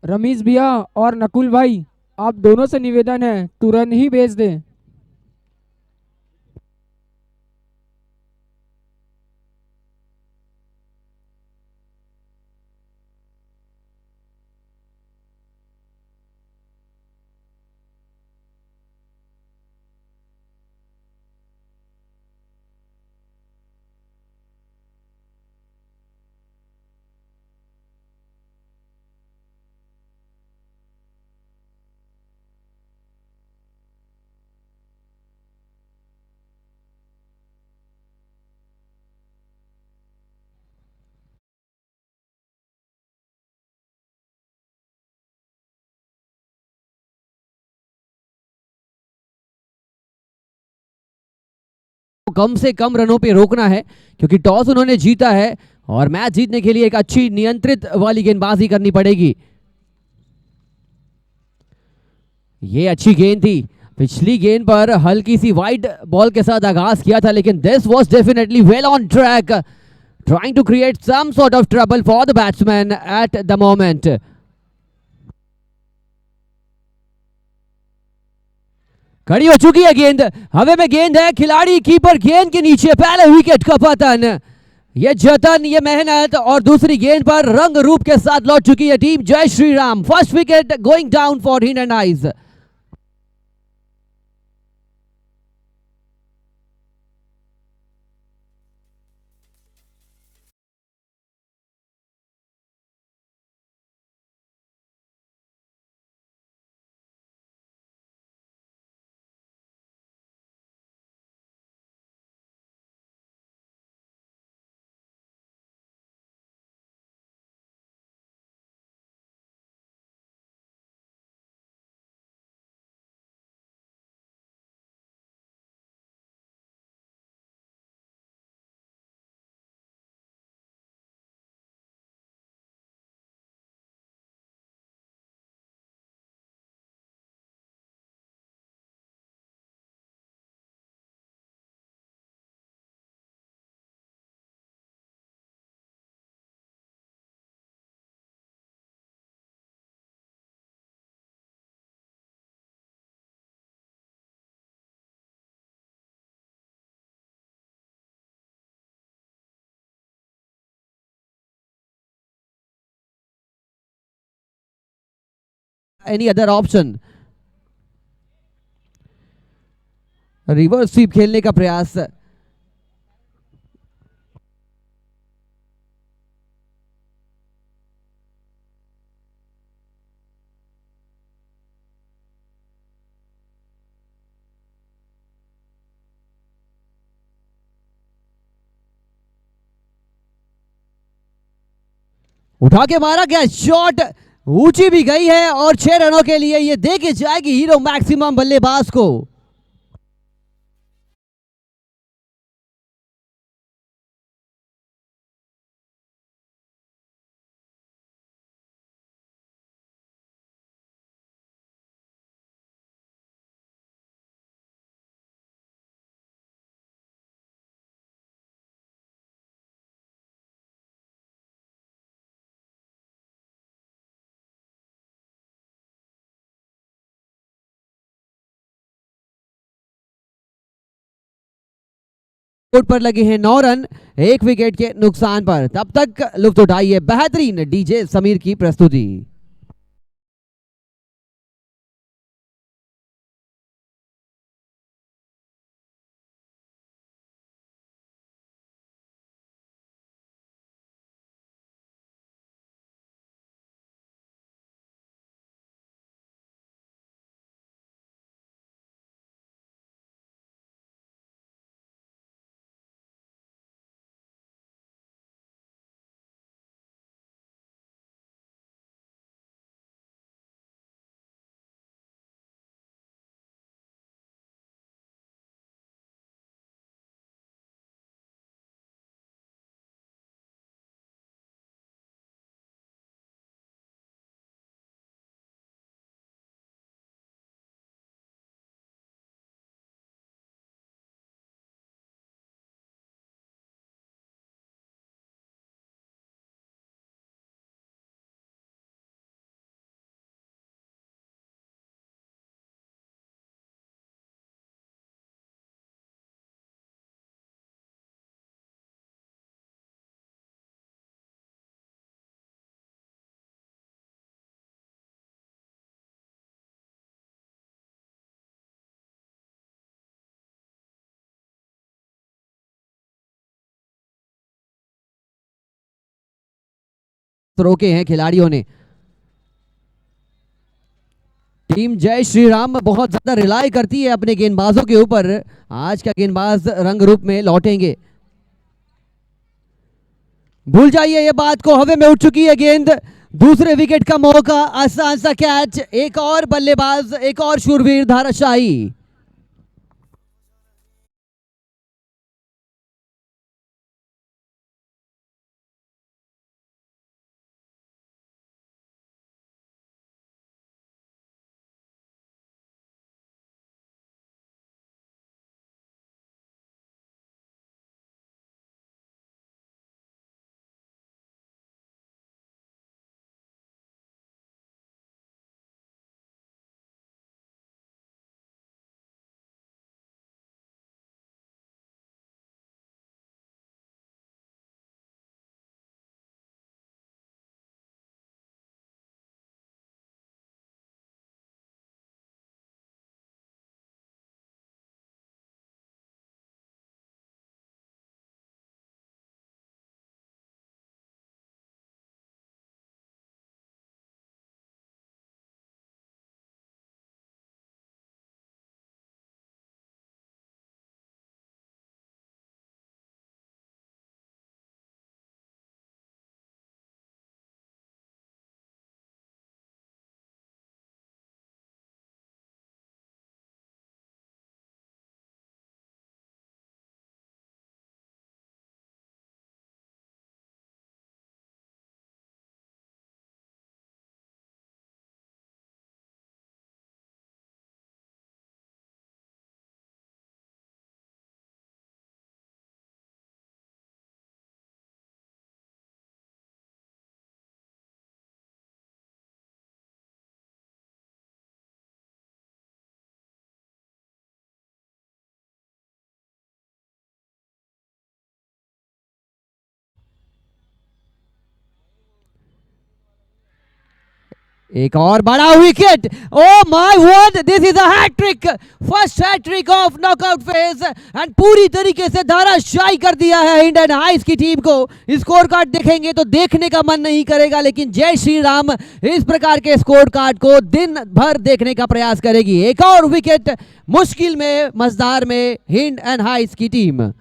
रमीज भैया और नकुल भाई, आप दोनों से निवेदन है, तुरंत ही भेज दें। कम से कम रनों पे रोकना है क्योंकि टॉस उन्होंने जीता है और मैच जीतने के लिए एक अच्छी नियंत्रित वाली गेंदबाजी करनी पड़ेगी। ये अच्छी गेंद थी। पिछली गेंद पर हल्की सी वाइड बॉल के साथ आगाज किया था, लेकिन this was definitely well on track, trying to create some sort of trouble for the batsman at the moment. खड़ी हो चुकी है गेंद, हवा में गेंद है, खिलाड़ी कीपर गेंद के नीचे, पहले विकेट का पतन। ये जतन, ये मेहनत और दूसरी गेंद पर रंग रूप के साथ लौट चुकी है टीम जय Shri Ram. First wicket going down for hind and eyes. Any other option? Reverse sweep खेलने का प्रयास। उठा के मारा गया शॉट, ऊंची भी गई है और 6 रनों के लिए ये दे के जाएगी हीरो मैक्सिमम बल्लेबाज को। बोर्ड पर लगे हैं 9 रन, एक विकेट के नुकसान पर। तब तक लुत्फ उठाइए बेहतरीन डीजे समीर की प्रस्तुति। रोके हैं खिलाड़ियों ने। टीम जय श्री राम बहुत ज्यादा रिलाई करती है अपने गेंदबाजों के ऊपर। आज का गेंदबाज रंग रूप में लौटेंगे, भूल जाइए ये बात को। हवा में उठ चुकी है गेंद, दूसरे विकेट का मौका, आसान सा कैच। एक और बल्लेबाज, एक और शूरवीर धाराशाही। एक और बड़ा wicket. Oh my word, this is a hat trick, first hat trick of knockout phase and पूरी तरीके से धाराशायी कर दिया है इंडियन हाइस की टीम को। स्कोर कार्ड देखेंगे तो देखने का मन नहीं करेगा, लेकिन जय श्री राम इस प्रकार के स्कोर कार्ड को दिन भर देखने का प्रयास करेगी। एक और विकेट मुश्किल में, मजदार में हिंड एंड हाइस की टीम।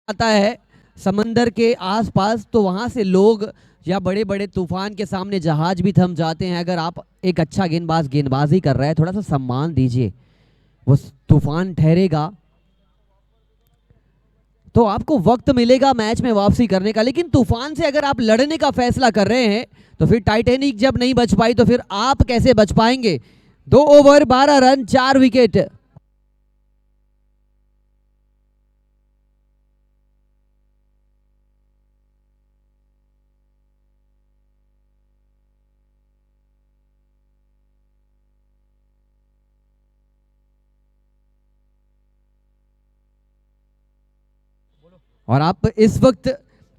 आता है समंदर के आसपास तो वहां से लोग या बड़े बड़े तूफान के सामने जहाज भी थम जाते हैं। अगर आप एक अच्छा गेंदबाज गेंदबाजी कर रहा है, थोड़ा सा सम्मान दीजिए, वो तूफान ठहरेगा तो आपको वक्त मिलेगा मैच में वापसी करने का। लेकिन तूफान से अगर आप लड़ने का फैसला कर रहे हैं तो फिर टाइटैनिक जब नहीं बच पाई तो फिर आप कैसे बच पाएंगे। 2 ओवर 12 रन 4 विकेट। और आप इस वक्त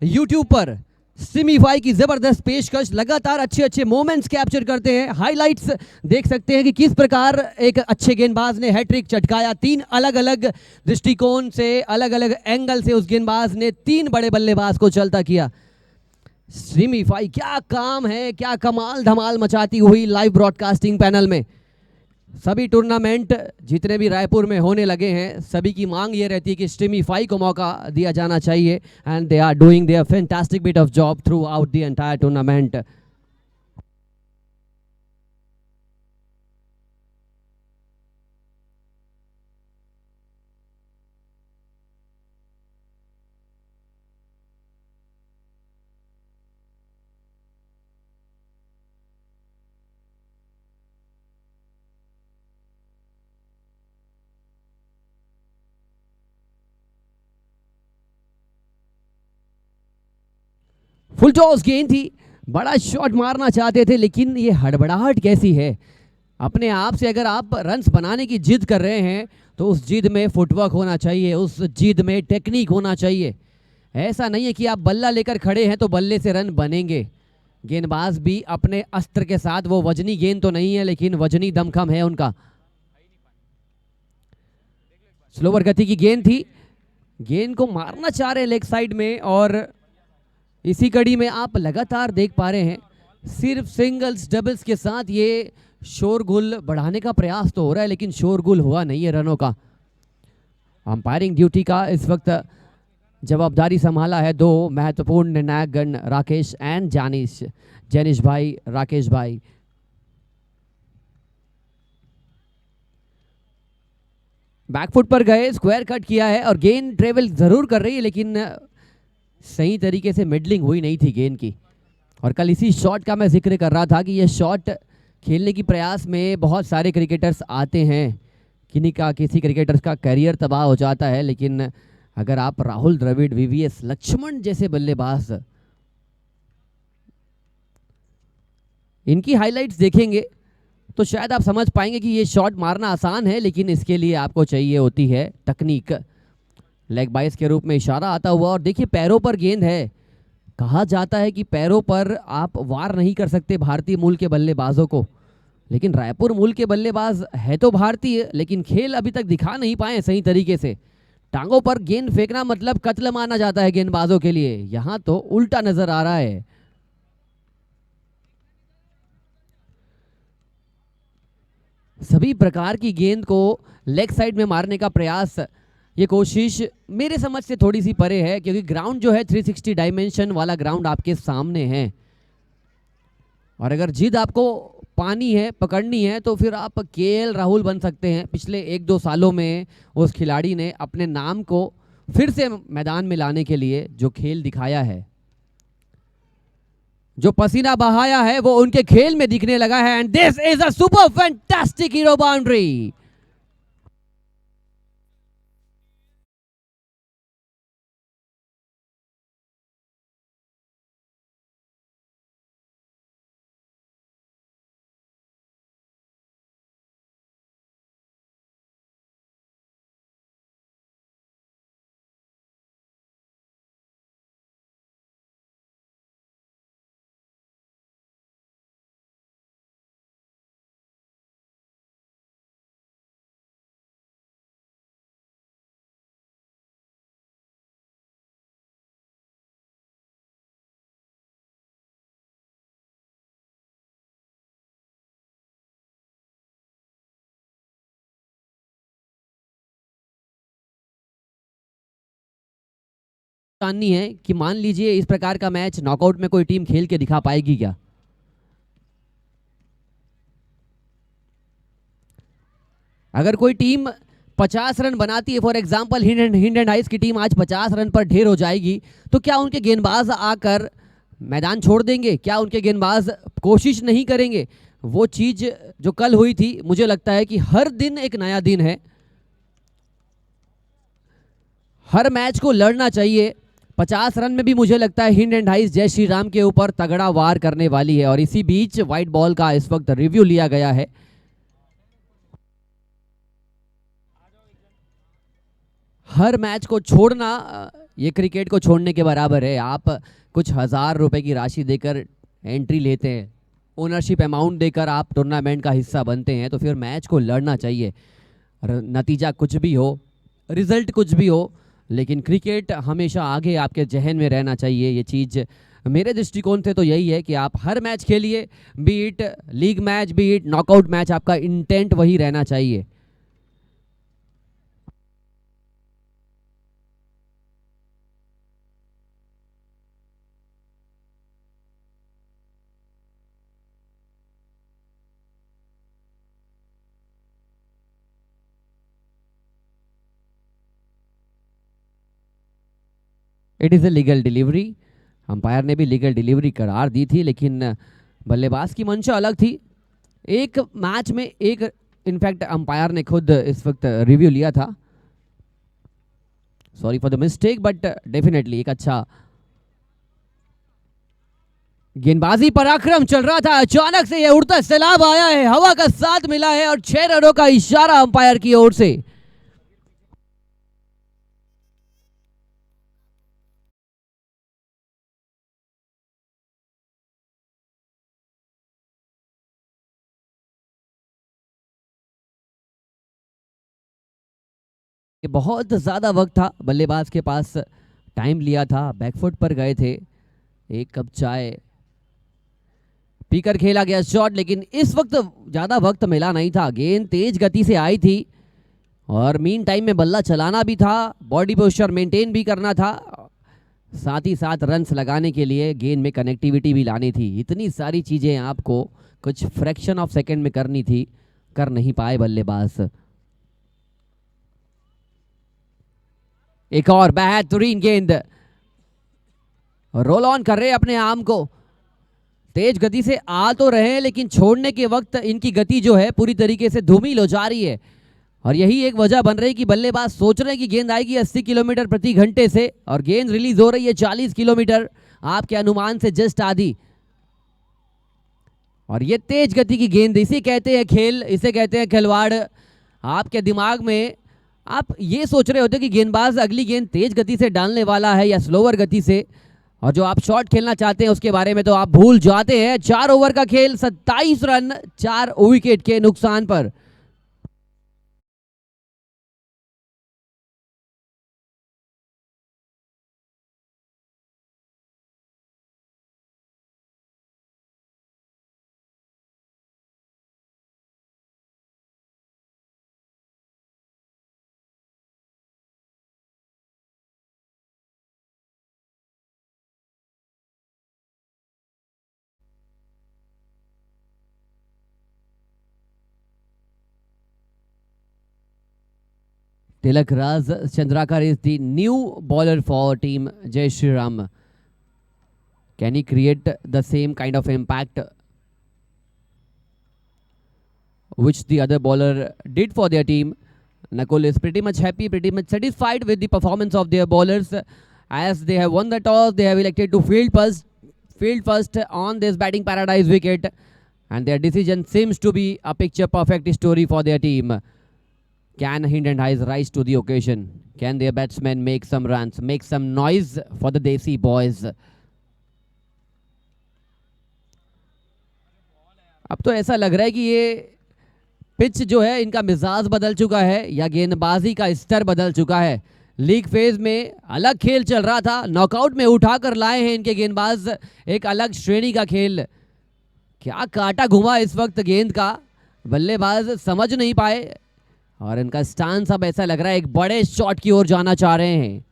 YouTube पर स्ट्रीमीफाई की जबरदस्त पेशकश, लगातार अच्छे अच्छे मोमेंट्स कैप्चर करते हैं, हाइलाइट्स देख सकते हैं कि किस प्रकार एक अच्छे गेंदबाज ने हैट्रिक चटकाया। 3 अलग अलग दृष्टिकोण से, अलग अलग एंगल से उस गेंदबाज ने 3 बड़े बल्लेबाज को चलता किया। स्ट्रीमीफाई क्या काम है, क्या कमाल धमाल मचाती हुई लाइव ब्रॉडकास्टिंग पैनल में। सभी टूर्नामेंट जितने भी रायपुर में होने लगे हैं, सभी की मांग ये रहती है कि स्ट्रीमीफाई को मौका दिया जाना चाहिए, and they are doing their fantastic bit of job throughout the entire tournament. Full toss गेंद थी, बड़ा शॉट मारना चाहते थे, लेकिन ये हड़बड़ाहट कैसी है। अपने आप से अगर आप रन्स बनाने की जिद कर रहे हैं तो उस जिद में फुटवर्क होना चाहिए, उस जिद में टेक्निक होना चाहिए। ऐसा नहीं है कि आप बल्ला लेकर खड़े हैं तो बल्ले से रन बनेंगे। गेंदबाज भी अपने अस्त्र के साथ, वो वजनी गेंद तो नहीं है लेकिन वजनी दमखम है उनका। स्लोवर गति की गेंद थी, गेंद को मारना चाह रहे लेग साइड में, और इसी कड़ी में आप लगातार देख पा रहे हैं सिर्फ सिंगल्स डबल्स के साथ ये शोरगुल बढ़ाने का प्रयास तो हो रहा है, लेकिन शोरगुल हुआ नहीं है रनों का। अंपायरिंग ड्यूटी का इस वक्त जवाबदारी संभाला है दो महत्वपूर्ण निर्णायक गण, राकेश एंड जैनिश भाई, राकेश भाई। बैकफुट पर गए, स्क्वायर कट किया है और गेंद ट्रेवल जरूर कर रही है, लेकिन सही तरीके से मिडलिंग हुई नहीं थी गेंद की। और कल इसी शॉट का मैं जिक्र कर रहा था कि ये शॉट खेलने की प्रयास में बहुत सारे क्रिकेटर्स आते हैं, किसी क्रिकेटर्स का करियर तबाह हो जाता है, लेकिन अगर आप राहुल द्रविड़, वीवीएस लक्ष्मण जैसे बल्लेबाज इनकी हाइलाइट्स देखेंगे तो शायद आप समझ पाएंगे कि ये शॉट मारना आसान है, लेकिन इसके लिए आपको चाहिए होती है तकनीक। लेग बाइस के रूप में इशारा आता हुआ, और देखिए पैरों पर गेंद है। कहा जाता है कि पैरों पर आप वार नहीं कर सकते भारतीय मूल के बल्लेबाजों को, लेकिन रायपुर मूल के बल्लेबाज है तो भारतीय, लेकिन खेल अभी तक दिखा नहीं पाए सही तरीके से। टांगों पर गेंद फेंकना मतलब कत्ल माना जाता है गेंदबाजों के लिए, यहां तो उल्टा नजर आ रहा है। सभी प्रकार की गेंद को लेग साइड में मारने का प्रयास, ये कोशिश मेरे समझ से थोड़ी सी परे है, क्योंकि ग्राउंड जो है 360 डायमेंशन वाला ग्राउंड आपके सामने है, और अगर जिद आपको पानी है, पकड़नी है, तो फिर आप केएल राहुल बन सकते हैं। पिछले 1-2 सालों में उस खिलाड़ी ने अपने नाम को फिर से मैदान में लाने के लिए जो खेल दिखाया है, जो पसीना बहाया है, वो उनके खेल में दिखने लगा है। And this is a super fantastic hero boundary. जाननी है कि मान लीजिए इस प्रकार का मैच नॉकआउट में कोई टीम खेल के दिखा पाएगी क्या? अगर कोई टीम 50 रन बनाती है, for example hind and ice की टीम आज 50 रन पर ढेर हो जाएगी, तो क्या उनके गेंदबाज आकर मैदान छोड़ देंगे? क्या उनके गेंदबाज कोशिश नहीं करेंगे? वो चीज जो कल हुई थी, मुझे लगता है कि हर दिन एक नया दिन है, हर मैच को लड़ना चाहिए। 50 रन में भी मुझे लगता है हिंड एंड आइस जय श्री राम के ऊपर तगड़ा वार करने वाली है। और इसी बीच व्हाइट बॉल का इस वक्त रिव्यू लिया गया है। हर मैच को छोड़ना ये क्रिकेट को छोड़ने के बराबर है। आप कुछ 1000 रुपए की राशि देकर एंट्री लेते हैं, ओनरशिप अमाउंट देकर आप टूर्नामेंट का हिस्सा बनते हैं, तो फिर मैच को लड़ना चाहिए। नतीजा कुछ भी हो, रिजल्ट कुछ भी हो, लेकिन क्रिकेट हमेशा आगे आपके जहन में रहना चाहिए। ये चीज़ मेरे दृष्टिकोण से तो यही है कि आप हर मैच खेलिए, be it league match, be it knockout match, आपका इंटेंट वही रहना चाहिए। It is a legal delivery. Umpire ने भी लीगल डिलीवरी करार दी थी, लेकिन बल्लेबाज की मंशा अलग थी। एक मैच में एक, इनफैक्ट अंपायर ने खुद इस वक्त रिव्यू लिया था, sorry for the mistake, but definitely एक अच्छा गेंदबाजी पराक्रम चल रहा था, अचानक से यह उड़ता सैलाब आया है, हवा का साथ मिला है और 6 रनों का इशारा अंपायर की ओर से। बहुत ज्यादा वक्त था बल्लेबाज के पास, टाइम लिया था, बैकफुट पर गए थे, एक कप चाय पीकर खेला गया शॉट, लेकिन इस वक्त ज्यादा वक्त मिला नहीं था। गेंद तेज गति से आई थी और मीन टाइम में बल्ला चलाना भी था, बॉडी पोस्चर मेंटेन भी करना था, साथ ही साथ रन्स लगाने के लिए गेंद में कनेक्टिविटी भी लानी थी। इतनी सारी चीजें आपको कुछ फ्रैक्शन ऑफ सेकंड में करनी थी, कर नहीं पाए बल्लेबाज। एक और बेहतरीन गेंद, रोल ऑन कर रहे अपने आर्म को, तेज गति से आ तो रहे हैं लेकिन छोड़ने के वक्त इनकी गति जो है पूरी तरीके से धूमिल हो जा रही है और यही एक वजह बन रही कि बल्लेबाज सोच रहे हैं कि गेंद आएगी 80 किलोमीटर प्रति घंटे से और गेंद रिलीज हो रही है 40 किलोमीटर आपके अनुमान से जस्ट आधी। और ये तेज गति की गेंद, इसे कहते हैं खेल, इसे कहते हैं खिलवाड़। आपके दिमाग में आप ये सोच रहे होते कि गेंदबाज अगली गेंद तेज गति से डालने वाला है या स्लोअर गति से, और जो आप शॉट खेलना चाहते हैं उसके बारे में तो आप भूल जाते हैं। 4 ओवर का खेल, 27 रन 4 विकेट के नुकसान पर। Tilak Raz Chandrakar is the new bowler for team Jai Shri Ram. Can he create the same kind of impact which the other bowler did for their team? Nakul is pretty much happy, pretty much satisfied with the performance of their bowlers. As they have won the toss, they have elected to field first on this batting paradise wicket, and their decision seems to be a picture perfect story for their team. Can Hind and Highs rise to the occasion? Can their batsmen make some runs, make some noise for the Desi boys? अब तो ऐसा लग रहा है कि ये pitch जो है इनका मिजाज बदल चुका है या गेंदबाजी का स्तर बदल चुका है। लीग फेज में अलग खेल चल रहा था, नॉकआउट में उठाकर लाए हैं इनके गेंदबाज एक अलग श्रेणी का खेल। क्या काटा घुमा इस वक्त गेंद का, बल्लेबाज समझ नहीं पाए और इनका स्टांस अब ऐसा लग रहा है एक बड़े शॉट की ओर जाना चाह रहे हैं।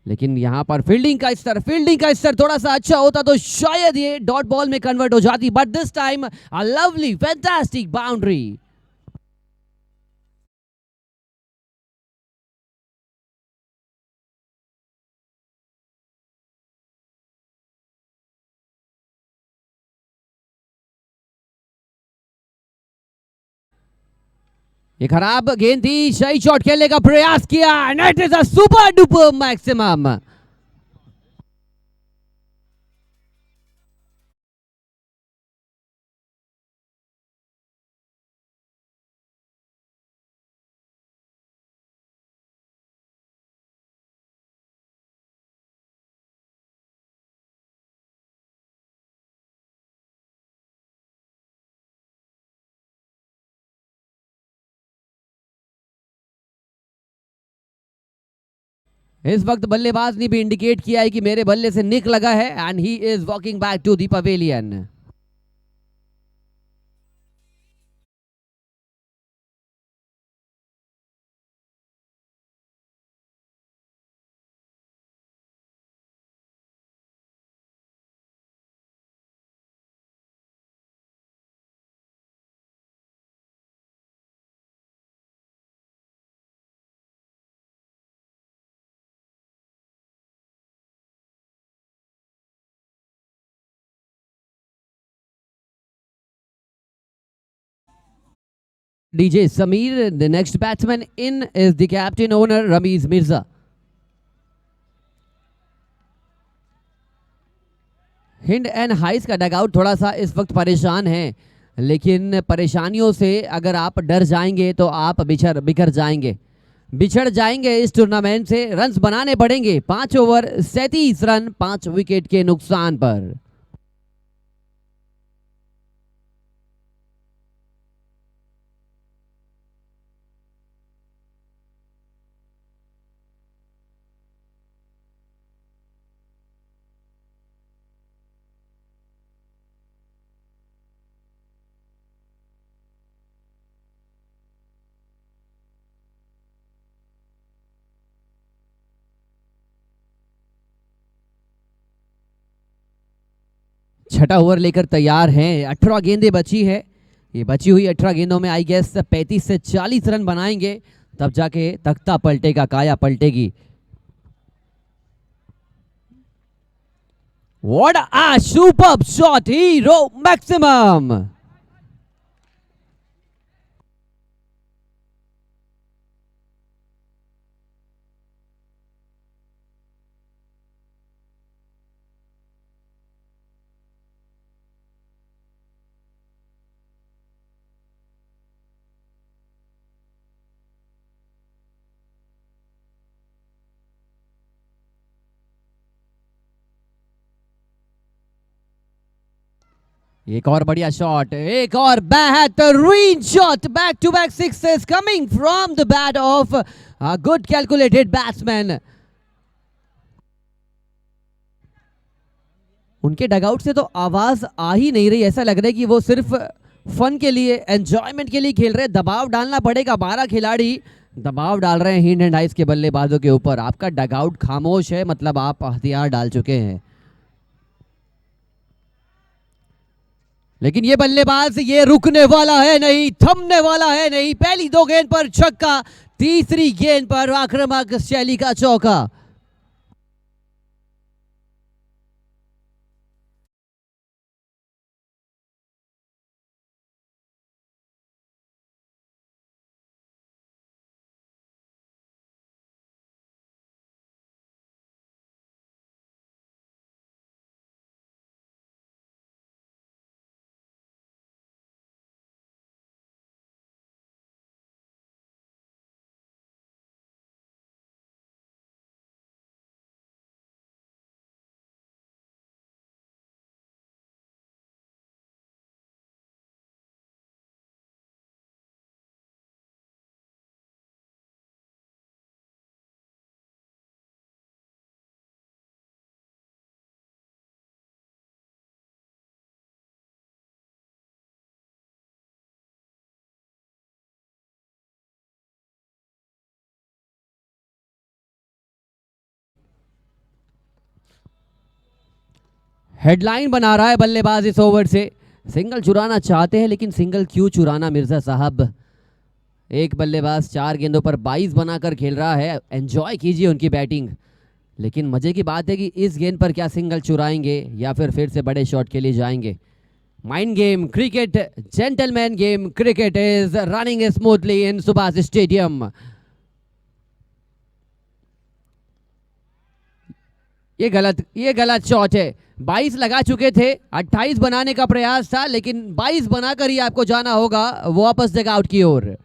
लेकिन यहां पर फील्डिंग का स्तर थोड़ा सा अच्छा होता तो शायद ये डॉट बॉल में कन्वर्ट हो जाती, but this time a lovely fantastic boundary. ये खराब गेंद थी, सही शॉट खेलने का प्रयास किया and it is a super duper maximum. इस वक्त बल्लेबाज ने भी इंडिकेट किया है कि मेरे बल्ले से निक लगा है and he is walking back to the pavilion. DJ Sameer, the next batsman in is the captain owner Ramiz Mirza. हिंड एंड हाइस का डगआउट थोड़ा सा इस वक्त परेशान है, लेकिन परेशानियों से अगर आप डर जाएंगे तो आप बिछड़ जाएंगे इस टूर्नामेंट से। रन्स बनाने पड़ेंगे, 5 ओवर 37 रन 5 विकेट के नुकसान पर। छठा ओवर लेकर तैयार हैं, 18 गेंदें बची है। ये बची हुई 18 गेंदों में आई गेस 35 से 40 रन बनाएंगे, तब जाके तख्ता पलटेगा, काया पलटेगी। What a superb shot, hero maximum. एक और बढ़िया शॉट, एक और बेहतरीन shot, back to back sixes coming from the bat of a good calculated batsman. उनके डगआउट से तो आवाज आ ही नहीं रही, ऐसा लग रहा है कि वो सिर्फ फन के लिए, एंजॉयमेंट के लिए खेल रहे हैं। दबाव डालना पड़ेगा, 12 खिलाड़ी दबाव डाल रहे हैं हिंड एंड हाइस के बल्लेबाजों के ऊपर। आपका डगआउट खामोश है, मतलब आप हथियार डाल चुके हैं। लेकिन ये बल्लेबाज ये रुकने वाला है नहीं, थमने वाला है नहीं। पहली 2 गेंद पर छक्का, तीसरी गेंद पर आक्रामक शैली का चौका। हेडलाइन बना रहा है बल्लेबाज इस ओवर से। सिंगल चुराना चाहते हैं, लेकिन सिंगल क्यों चुराना मिर्जा साहब। एक बल्लेबाज 4 गेंदों पर 22 बनाकर खेल रहा है, एंजॉय कीजिए उनकी बैटिंग। लेकिन मजे की बात है कि इस गेंद पर क्या सिंगल चुराएंगे या फिर से बड़े शॉट के लिए जाएंगे। Mind game cricket, gentleman game cricket is running smoothly in Subhash stadium. ये गलत शॉट है। 22 लगा चुके थे, 28 बनाने का प्रयास था, लेकिन 22 बनाकर ही आपको जाना होगा वापस डगआउट की ओर।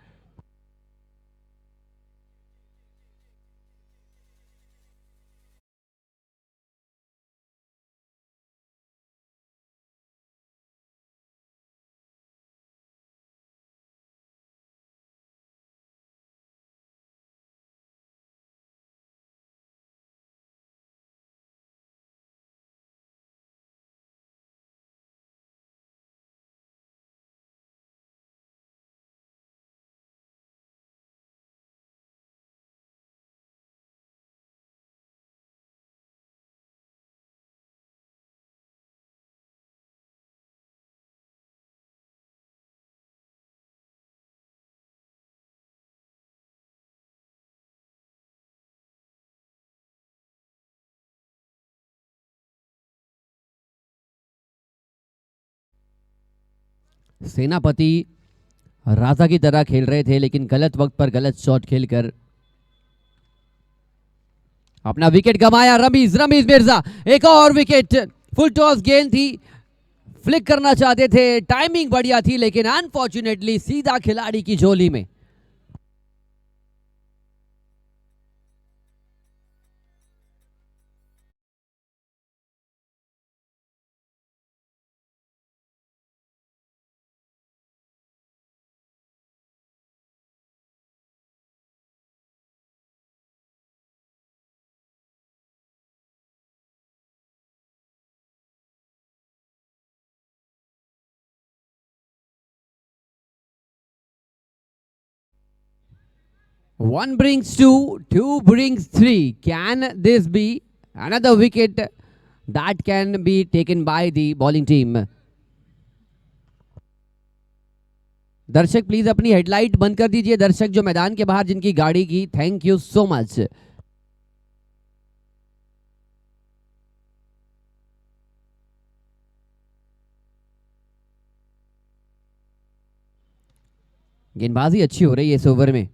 सेनापति राजा की तरह खेल रहे थे, लेकिन गलत वक्त पर गलत शॉट खेलकर अपना विकेट गंवाया। रमीज मिर्जा, एक और विकेट फुल टॉस गेंद थी, फ्लिक करना चाहते थे, टाइमिंग बढ़िया थी, लेकिन अनफॉर्चुनेटली सीधा खिलाड़ी की झोली में। One brings two, two brings three. Can this be another wicket that can be taken by the bowling team? दर्शक प्लीज अपनी हेडलाइट बंद कर दीजिए, दर्शक जो मैदान के बाहर जिनकी गाड़ी की, थैंक यू सो मच। गेंदबाजी अच्छी हो रही है इस ओवर में,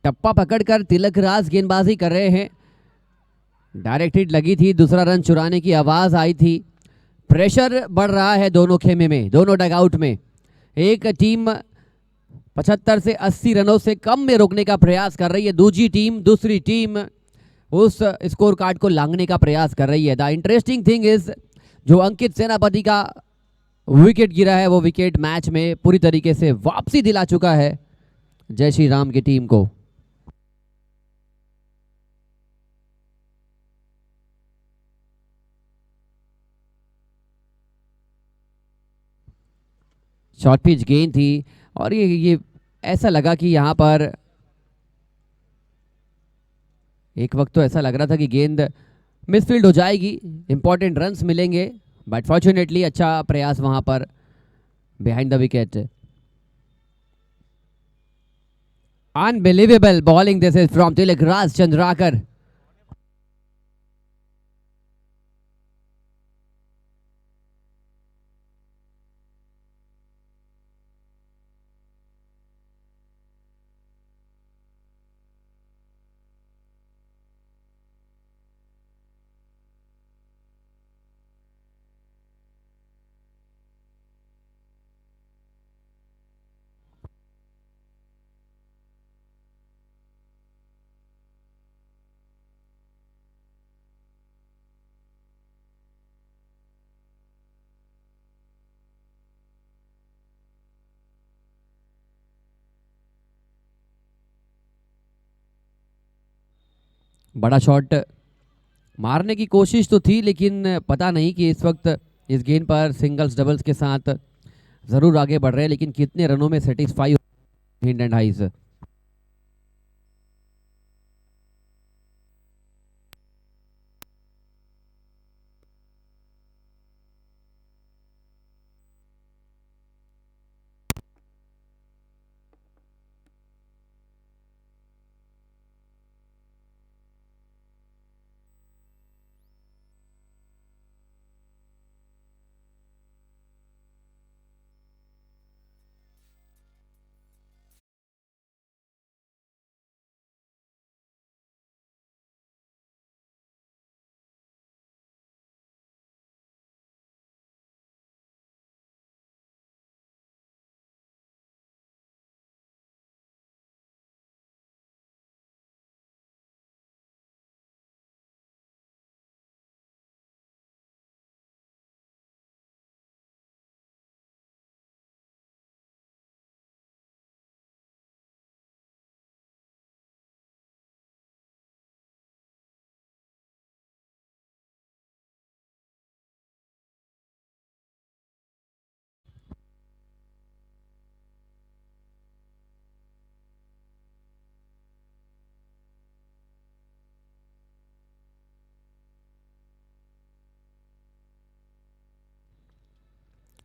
टप्पा पकड़कर तिलक राज गेंदबाजी कर रहे हैं। डायरेक्ट हिट लगी थी, दूसरा रन चुराने की आवाज आई थी। प्रेशर बढ़ रहा है दोनों खेमे में, दोनों डगआउट में। एक टीम 75 से 80 रनों से कम में रोकने का प्रयास कर रही है, दूसरी टीम उस स्कोर कार्ड को लांघने का प्रयास कर रही है। द इंटरेस्टिंग थिंग इज, जो अंकित सेनापति का विकेट गिरा है, वो विकेट मैच में पूरी तरीके से वापसी दिला चुका है जय श्री राम की टीम को। शॉर्ट पिच गेंद थी और ये ऐसा लगा कि यहां पर एक वक्त तो ऐसा लग रहा था कि गेंद मिसफील्ड हो जाएगी, इंपॉर्टेंट रन्स मिलेंगे, बट फॉर्चुनेटली अच्छा प्रयास वहां पर behind the wicket. Unbelievable bowling this is from Tilak Raj Chandrakar. बड़ा शॉट मारने की कोशिश तो थी, लेकिन पता नहीं कि इस वक्त इस गेंद पर सिंगल्स डबल्स के साथ जरूर आगे बढ़ रहे हैं, लेकिन कितने रनों में सेटिस्फाई हिंड एंड हाइज।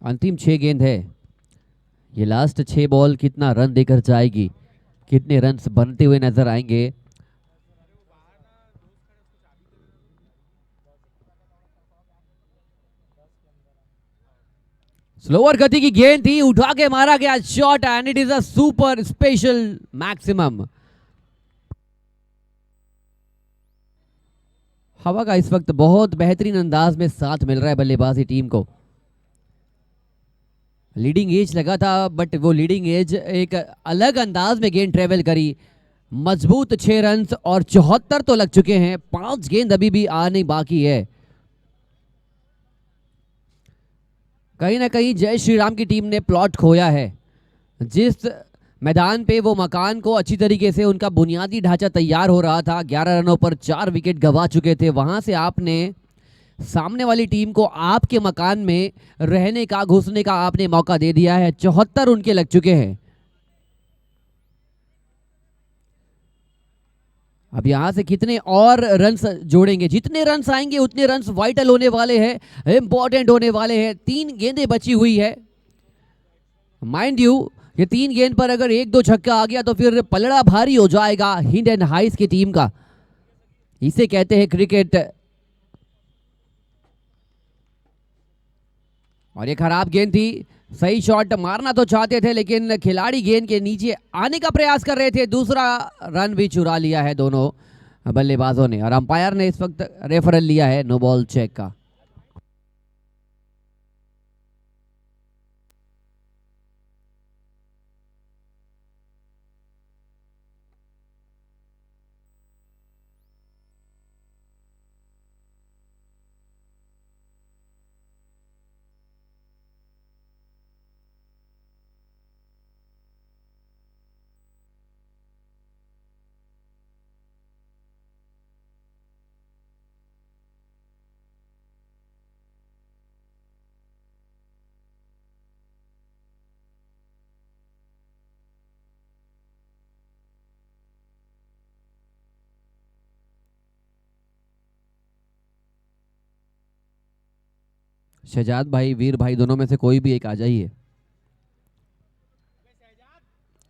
अंतिम 6 गेंद है, ये लास्ट 6 बॉल कितना रन देकर जाएगी, कितने रन्स बनते हुए नजर आएंगे। स्लोअर गति की गेंद थी, उठा के मारा गया shot and it is a super special maximum. हवा का इस वक्त बहुत बेहतरीन अंदाज में साथ मिल रहा है बल्लेबाजी टीम को। लीडिंग एज लगा था बट वो लीडिंग एज एक अलग अंदाज में गेंद ट्रेवल करी। मजबूत 6 रन और 74 तो लग चुके हैं, 5 गेंद अभी भी आने बाकी है। कहीं ना कहीं जय श्री राम की टीम ने प्लॉट खोया है। जिस मैदान पे वो मकान को अच्छी तरीके से उनका बुनियादी ढांचा तैयार हो रहा था, 11 रनों पर 4 विकेट गंवा चुके थे, वहां से आपने सामने वाली टीम को आपके मकान में रहने का, घुसने का आपने मौका दे दिया है। 74 उनके लग चुके हैं। अब यहां से कितने और रन्स जोड़ेंगे, जितने रन्स आएंगे उतने रन्स वाइटल होने वाले हैं, इंपॉर्टेंट होने वाले हैं। 3 गेंदें बची हुई है, माइंड यू ये 3 गेंद पर अगर 1-2 छक्का आ गया तो फिर पलड़ा भारी हो जाएगा हिंड एंड हाइस की टीम का। इसे कहते हैं क्रिकेट। और ये खराब गेंद थी, सही शॉट मारना तो चाहते थे लेकिन खिलाड़ी गेंद के नीचे आने का प्रयास कर रहे थे। दूसरा रन भी चुरा लिया है दोनों बल्लेबाजों ने और अंपायर ने इस वक्त रेफरल लिया है नो बॉल चेक का। शहजाद भाई, वीर भाई, दोनों में से कोई भी एक आ जाइए।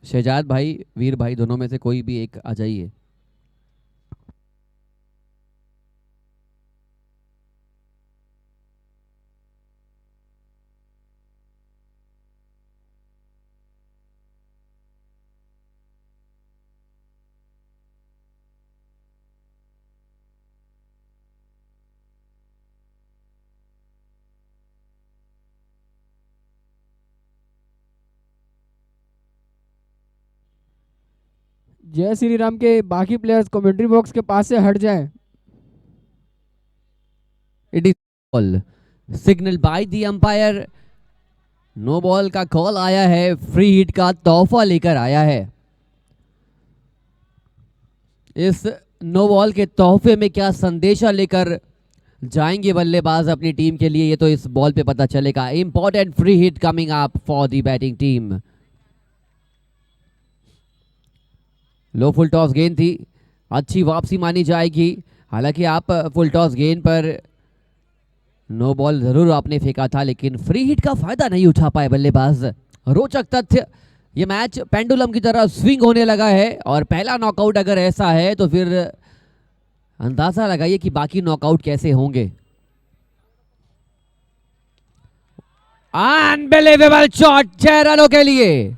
शहजाद भाई, वीर भाई, दोनों में से कोई भी एक आ जाइए। जय श्री राम के बाकी प्लेयर्स कमेंट्री बॉक्स के पास से हट जाएं। It is ball signal by the umpire. No ball का कॉल आया है, फ्री हिट का तोहफा लेकर आया है। इस नो बॉल के तोहफे में क्या संदेशा लेकर जाएंगे बल्लेबाज अपनी टीम के लिए, ये तो इस बॉल पे पता चलेगा। Important free hit coming up for the batting team. Low full toss गेंद थी, अच्छी वापसी मानी जाएगी। हालांकि आप फुल टॉस गेंद पर नो बॉल जरूर आपने फेंका था लेकिन फ्री हिट का फायदा नहीं उठा पाए बल्लेबाज। रोचक तथ्य, ये मैच पेंडुलम की तरह स्विंग होने लगा है और पहला नॉकआउट अगर ऐसा है तो फिर अंदाजा लगाइए कि बाकी नॉकआउट कैसे होंगे। अनबिलीवेबल शॉट 6 रनों के लिए।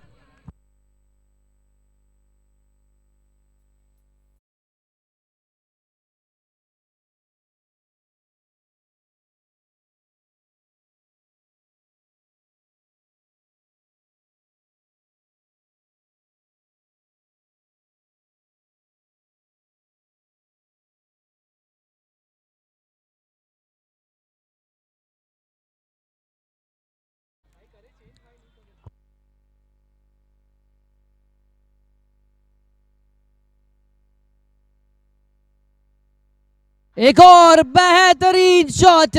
एक और बेहतरीन शॉट,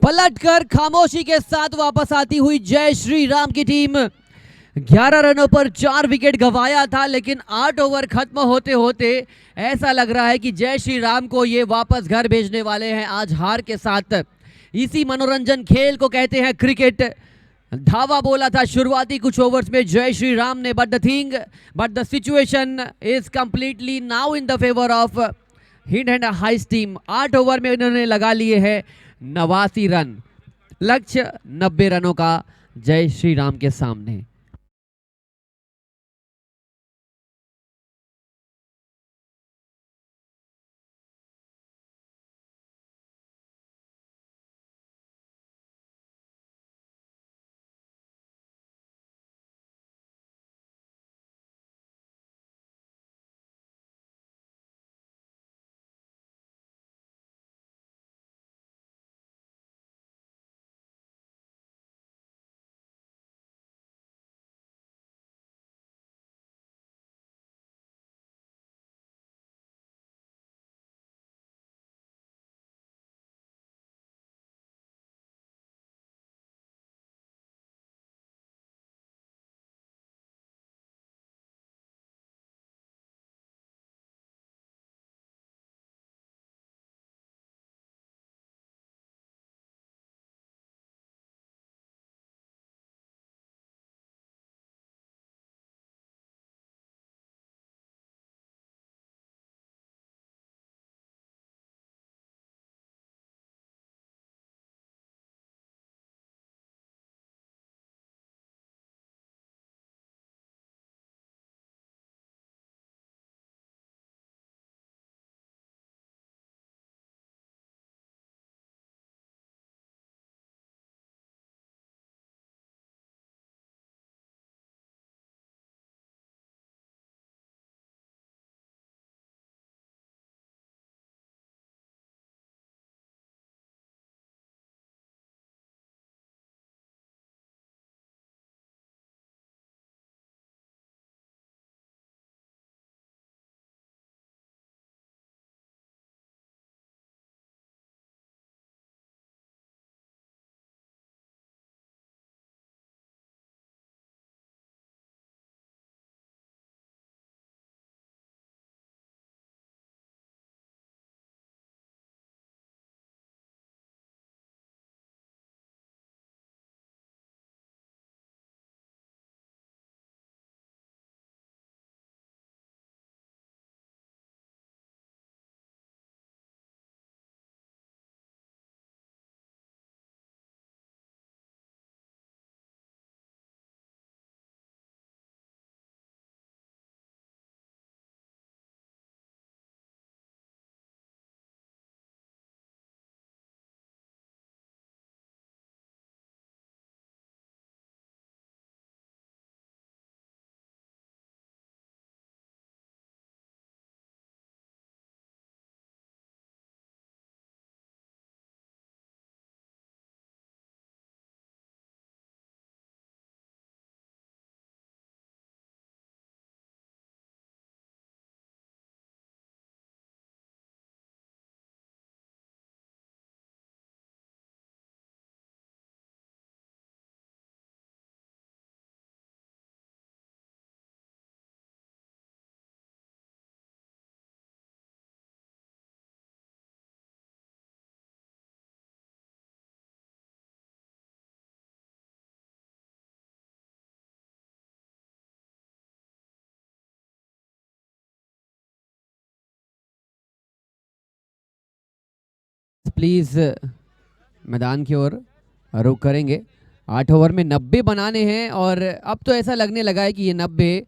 पलटकर खामोशी के साथ वापस आती हुई जय श्री राम की टीम। 11 रनों पर 4 विकेट गंवाया था लेकिन 8 ओवर खत्म होते होते ऐसा लग रहा है कि जय श्री राम को ये वापस घर भेजने वाले हैं आज हार के साथ। इसी मनोरंजन खेल को कहते हैं क्रिकेट। धावा बोला था शुरुआती कुछ ओवर्स में जय श्री राम ने, but the situation is completely now in the favour of हिंड एंड हाइस टीम। 8 ओवर में इन्होंने लगा लिए हैं 89 रन, लक्ष्य 90 रनों का जय श्री राम के सामने। प्लीज़ मैदान की ओर रुख करेंगे। 8 ओवर में 90 बनाने हैं और अब तो ऐसा लगने लगा है कि ये 90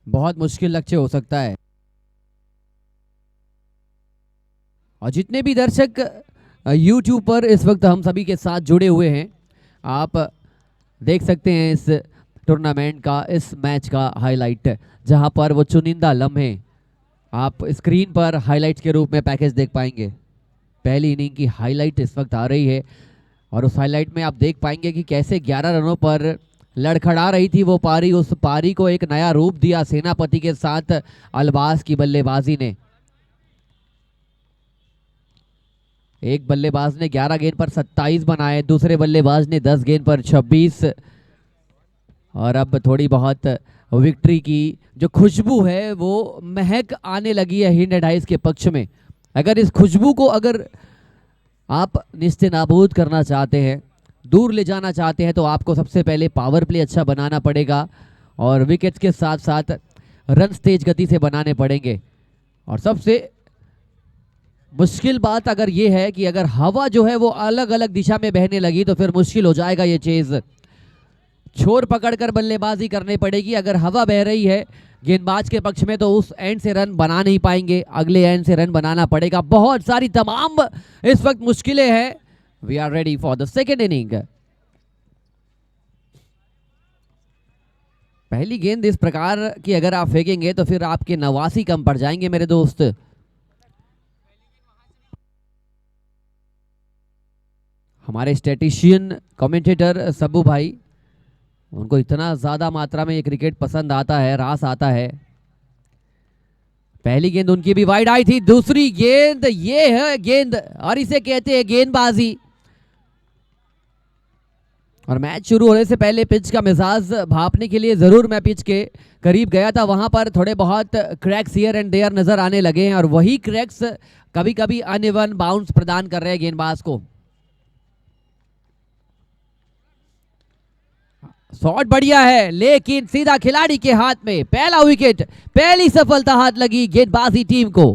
बहुत मुश्किल लक्ष्य हो सकता है। और जितने भी दर्शक YouTube पर इस वक्त हम सभी के साथ जुड़े हुए हैं, आप देख सकते हैं इस टूर्नामेंट का, इस मैच का हाईलाइट, जहां पर वो चुनिंदा लम्हे आप स्क्रीन पर हाईलाइट्स के रूप में पैकेज देख पाएंगे। पहली इनिंग की हाईलाइट इस वक्त आ रही है और उस हाईलाइट में आप देख पाएंगे कि कैसे 11 रनों पर लड़खड़ा रही थी वो पारी। उस पारी को एक नया रूप दिया सेनापति के साथ अलबास की बल्लेबाजी ने। एक बल्लेबाज ने 11 गेंद पर 27 बनाए, दूसरे बल्लेबाज ने 10 गेंद पर 26। और अब थोड़ी बहुत विक्ट्री की जो खुशबू है वो महक आने लगी है हिंद एडाइस के पक्ष में। अगर इस खुशबू को अगर आप निस्ते नाबूद करना चाहते हैं, दूर ले जाना चाहते हैं, तो आपको सबसे पहले पावर प्ले अच्छा बनाना पड़ेगा और विकेट्स के साथ साथ रन तेज गति से बनाने पड़ेंगे। और सबसे मुश्किल बात अगर ये है कि अगर हवा जो है वो अलग अलग दिशा में बहने लगी तो फिर मुश्किल हो जाएगा ये चीज। छोर पकड़कर बल्लेबाजी करनी पड़ेगी। अगर हवा बह रही है गेंदबाज के पक्ष में तो उस एंड से रन बना नहीं पाएंगे, अगले एंड से रन बनाना पड़ेगा। बहुत सारी तमाम इस वक्त मुश्किलें हैं। We are ready for the second inning. पहली गेंद इस प्रकार की अगर आप फेंकेंगे तो फिर आपके 89 कम पड़ जाएंगे मेरे दोस्त। हमारे स्टैटिशियन कमेंटेटर सबू भाई, उनको इतना ज्यादा मात्रा में ये क्रिकेट पसंद आता है, रास आता है। पहली गेंद उनकी भी वाइड आई थी, दूसरी गेंद ये है गेंद और इसे कहते हैं गेंदबाजी। और मैच शुरू होने से पहले पिच का मिजाज भापने के लिए जरूर मैं पिच के करीब गया था। वहां पर थोड़े बहुत क्रैक्स हियर एंड देयर नजर आने लगे हैं और वही क्रैक्स कभी कभी अनइवन बाउंस प्रदान कर रहे हैं गेंदबाज को। शॉट बढ़िया है लेकिन सीधा खिलाड़ी के हाथ में। पहला विकेट, पहली सफलता हाथ लगी गेंदबाजी टीम को।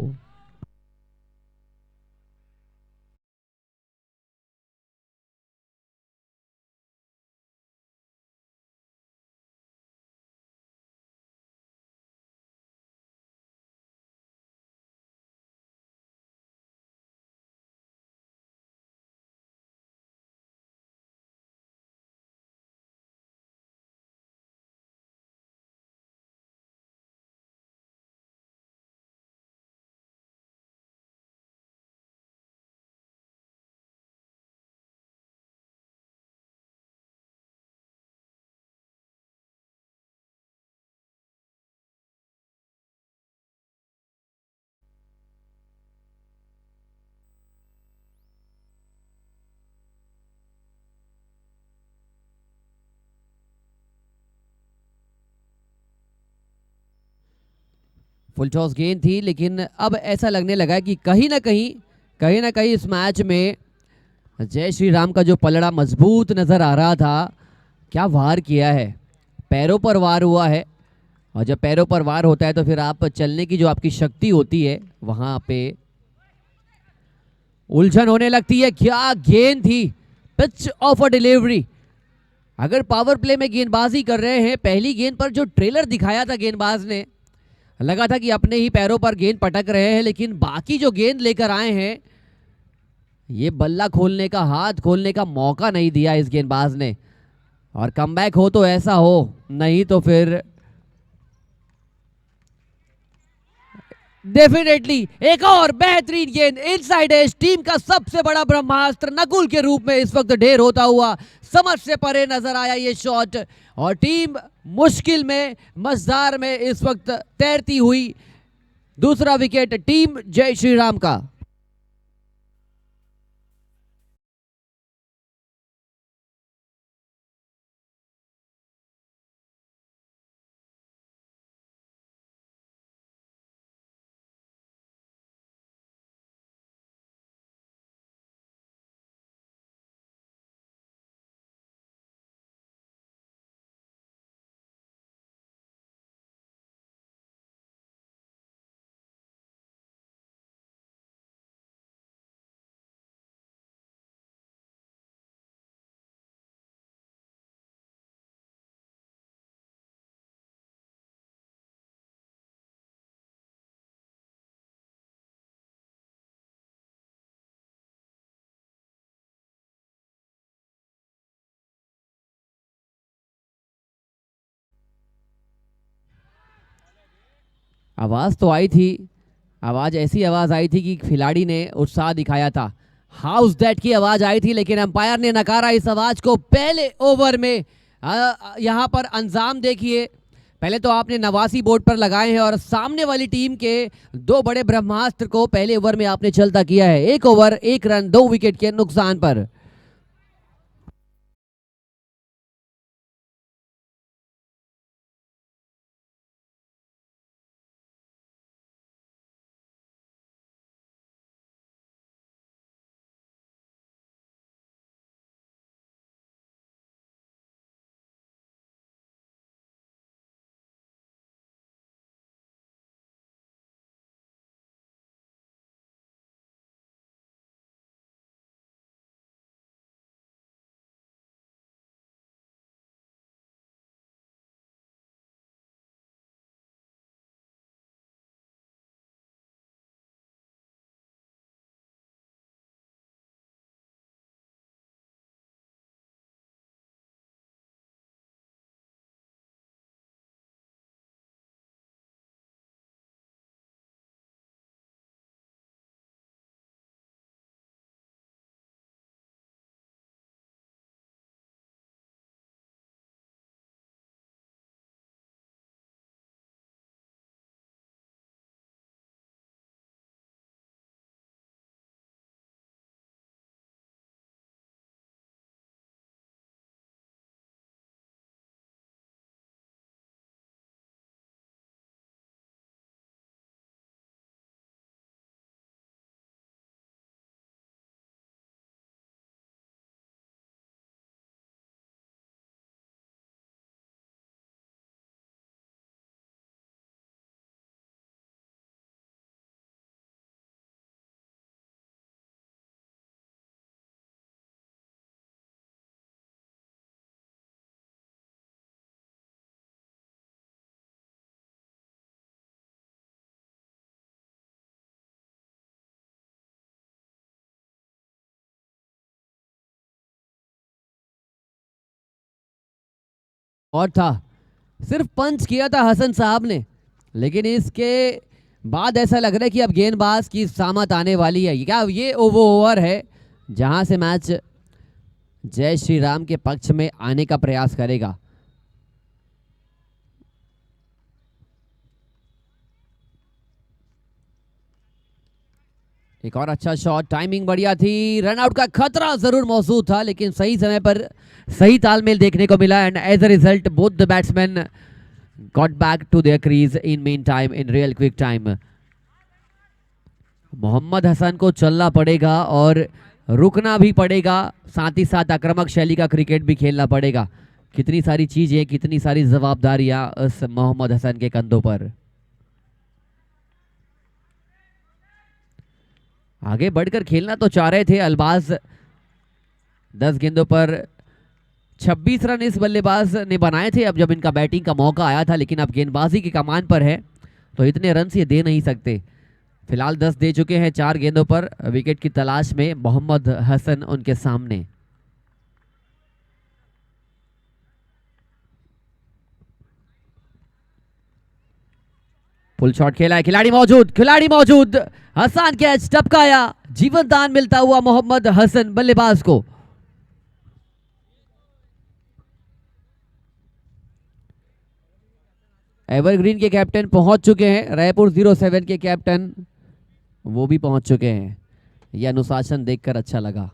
फुल टॉस गेंद थी लेकिन अब ऐसा लगने लगा कि कहीं ना कहीं इस मैच में जय श्री राम का जो पलड़ा मजबूत नजर आ रहा था। क्या वार किया है, पैरों पर वार हुआ है। और जब पैरों पर वार होता है तो फिर आप चलने की जो आपकी शक्ति होती है वहां पे उलझन होने लगती है। क्या गेंद थी, पिच ऑफ अ डिलीवरी। अगर पावर प्ले में गेंदबाजी कर रहे हैं, पहली गेंद पर जो ट्रेलर दिखाया था गेंदबाज ने, लगा था कि अपने ही पैरों पर गेंद पटक रहे हैं, लेकिन बाकी जो गेंद लेकर आए हैं ये बल्ला खोलने का, हाथ खोलने का मौका नहीं दिया इस गेंदबाज ने। और कमबैक हो तो ऐसा हो, नहीं तो फिर डेफिनेटली एक और बेहतरीन गेंद इनसाइड एज। टीम का सबसे बड़ा ब्रह्मास्त्र नकुल के रूप में इस वक्त ढेर होता हुआ समझ से परे नजर आया ये शॉट। और टीम मुश्किल में, मजदार में इस वक्त तैरती हुई। दूसरा विकेट टीम जय श्री राम का। आवाज तो आई थी, आवाज ऐसी आवाज आई थी कि खिलाड़ी ने उत्साह दिखाया था। हाउस दैट की आवाज आई थी, लेकिन अंपायर ने नकारा इस आवाज को पहले ओवर में। यहां पर अंजाम देखिए, पहले तो आपने नवासी बोर्ड पर लगाए हैं और सामने वाली टीम के दो बड़े ब्रह्मास्त्र को पहले ओवर में आपने चलता किया है। 1 ओवर 1 रन 2 विकेट के नुकसान पर। और था, सिर्फ पंच किया था हसन साहब ने, लेकिन इसके बाद ऐसा लग रहा है कि अब गेंदबाज की सामत आने वाली है। क्या ये वो ओवर है जहां से मैच जय श्री राम के पक्ष में आने का प्रयास करेगा। एक और अच्छा शॉट, टाइमिंग बढ़िया थी, रन आउट का खतरा जरूर मौजूद था, लेकिन सही समय पर सही तालमेल देखने को मिला and as a result both the batsman got back to their crease in mean time, in real quick time. Mohammad Hasan को चलना पड़ेगा और रुकना भी पड़ेगा, साथ ही साथ आक्रामक शैली का क्रिकेट भी खेलना पड़ेगा। कितनी सारी चीजें, कितनी सारी जवाबदारियां उस मोहम्मद हसन के कंधों पर। आगे बढ़कर खेलना तो चाह रहे थे अल्बाज, 10 गेंदों पर 26 रन इस बल्लेबाज ने बनाए थे अब जब इनका बैटिंग का मौका आया था, लेकिन अब गेंदबाजी की कमान पर है तो इतने रन ये दे नहीं सकते। फिलहाल 10 दे चुके हैं 4 गेंदों पर, विकेट की तलाश में मोहम्मद हसन उनके सामने। फुल शॉट खेला है, खिलाड़ी मौजूद, खिलाड़ी मौजूद, हसन कैच टपकाया, जीवन दान मिलता हुआ मोहम्मद हसन बल्लेबाज को। एवरग्रीन के कैप्टन पहुंच चुके हैं, रायपुर 07 के कैप्टन वो भी पहुंच चुके हैं। यह अनुशासन देखकर अच्छा लगा।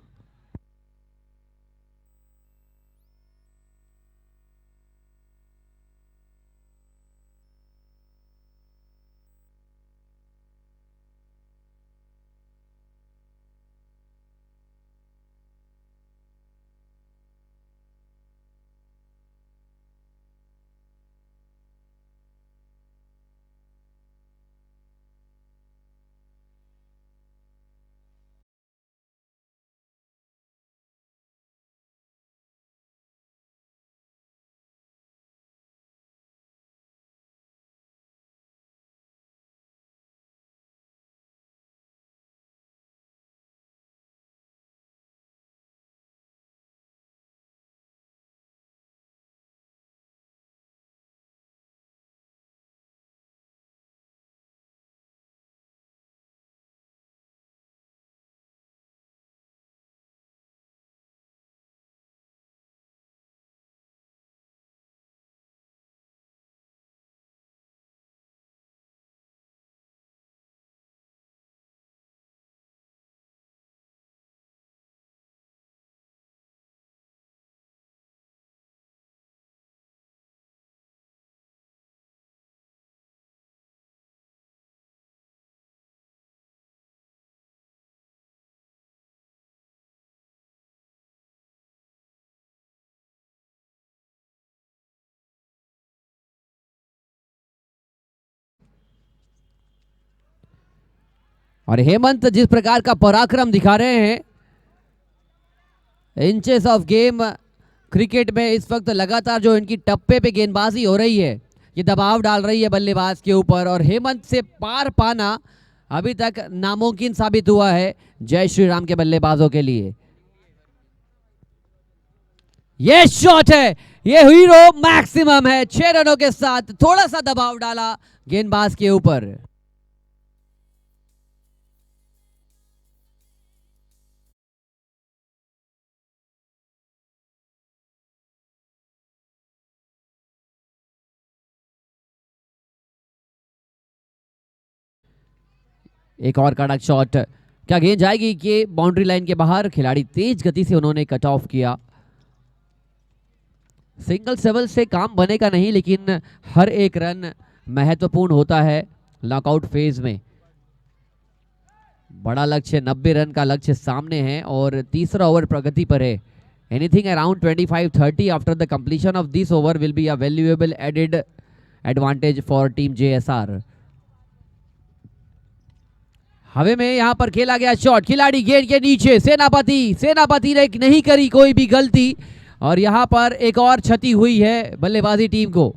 और हेमंत जिस प्रकार का पराक्रम दिखा रहे हैं, इंचेस ऑफ गेम क्रिकेट में इस वक्त लगातार जो इनकी टप्पे पे गेंदबाजी हो रही है, ये दबाव डाल रही है बल्लेबाज के ऊपर, और हेमंत से पार पाना अभी तक नामुमकिन साबित हुआ है जय श्री राम के बल्लेबाजों के लिए। ये शॉट है, ये हीरो मैक्सिमम है, 6 रनों के साथ थोड़ा सा दबाव डाला गेंदबाज के ऊपर। एक और कड़क शॉट, क्या गेंद जाएगी कि बाउंड्री लाइन के बाहर? खिलाड़ी तेज गति से उन्होंने कट ऑफ किया। सिंगल सेवल से काम बनेगा नहीं, लेकिन हर एक रन महत्वपूर्ण होता है नॉकआउट फेज में। बड़ा लक्ष्य 90 रन का लक्ष्य सामने है और तीसरा ओवर प्रगति पर है। Anything around 25-30 after the completion of this over will be a valuable added advantage for team JSR. हवे में यहां पर खेला गया शॉट, खिलाड़ी गेंद के नीचे, सेनापति ने नहीं करी कोई भी गलती, और यहां पर एक और क्षति हुई है बल्लेबाजी टीम को।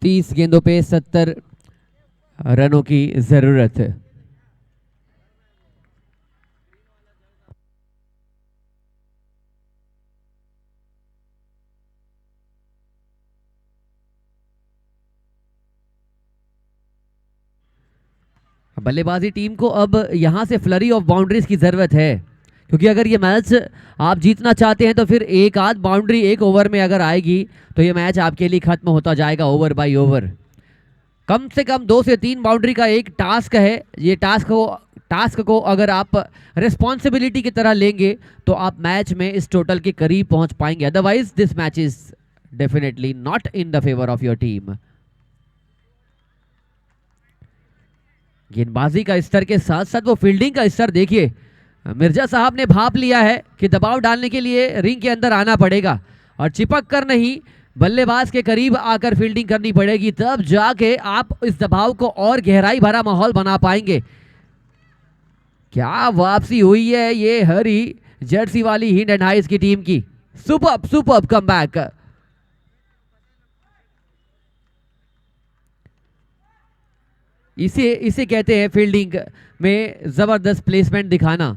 तीस गेंदों पे 70 रनों की जरूरत है। बल्लेबाजी टीम को अब यहां से फ्लरी ऑफ बाउंड्रीज की जरूरत है, क्योंकि अगर ये मैच आप जीतना चाहते हैं तो फिर एक आध बाउंड्री एक ओवर में अगर आएगी तो ये मैच आपके लिए खत्म होता जाएगा ओवर बाय ओवर। कम से कम 2 से 3 बाउंड्री का एक टास्क है। ये टास्क को अगर आप रिस्पॉन्सिबिलिटी की तरह लेंगे तो आप मैच में इस टोटल के करीब पहुंच पाएंगे, otherwise this match is definitely not in the favour of your team. गेंदबाजी का स्तर के साथ साथ वो फील्डिंग का स्तर देखिए। मिर्जा साहब ने भाप लिया है कि दबाव डालने के लिए रिंग के अंदर आना पड़ेगा और चिपक कर नहीं, बल्लेबाज के करीब आकर फील्डिंग करनी पड़ेगी, तब जाके आप इस दबाव को और गहराई भरा माहौल बना पाएंगे। क्या वापसी हुई है ये हरी जर्सी वाली हिंड एंड हाइस की टीम की। Superb comeback. इसे कहते हैं फील्डिंग में जबरदस्त प्लेसमेंट दिखाना।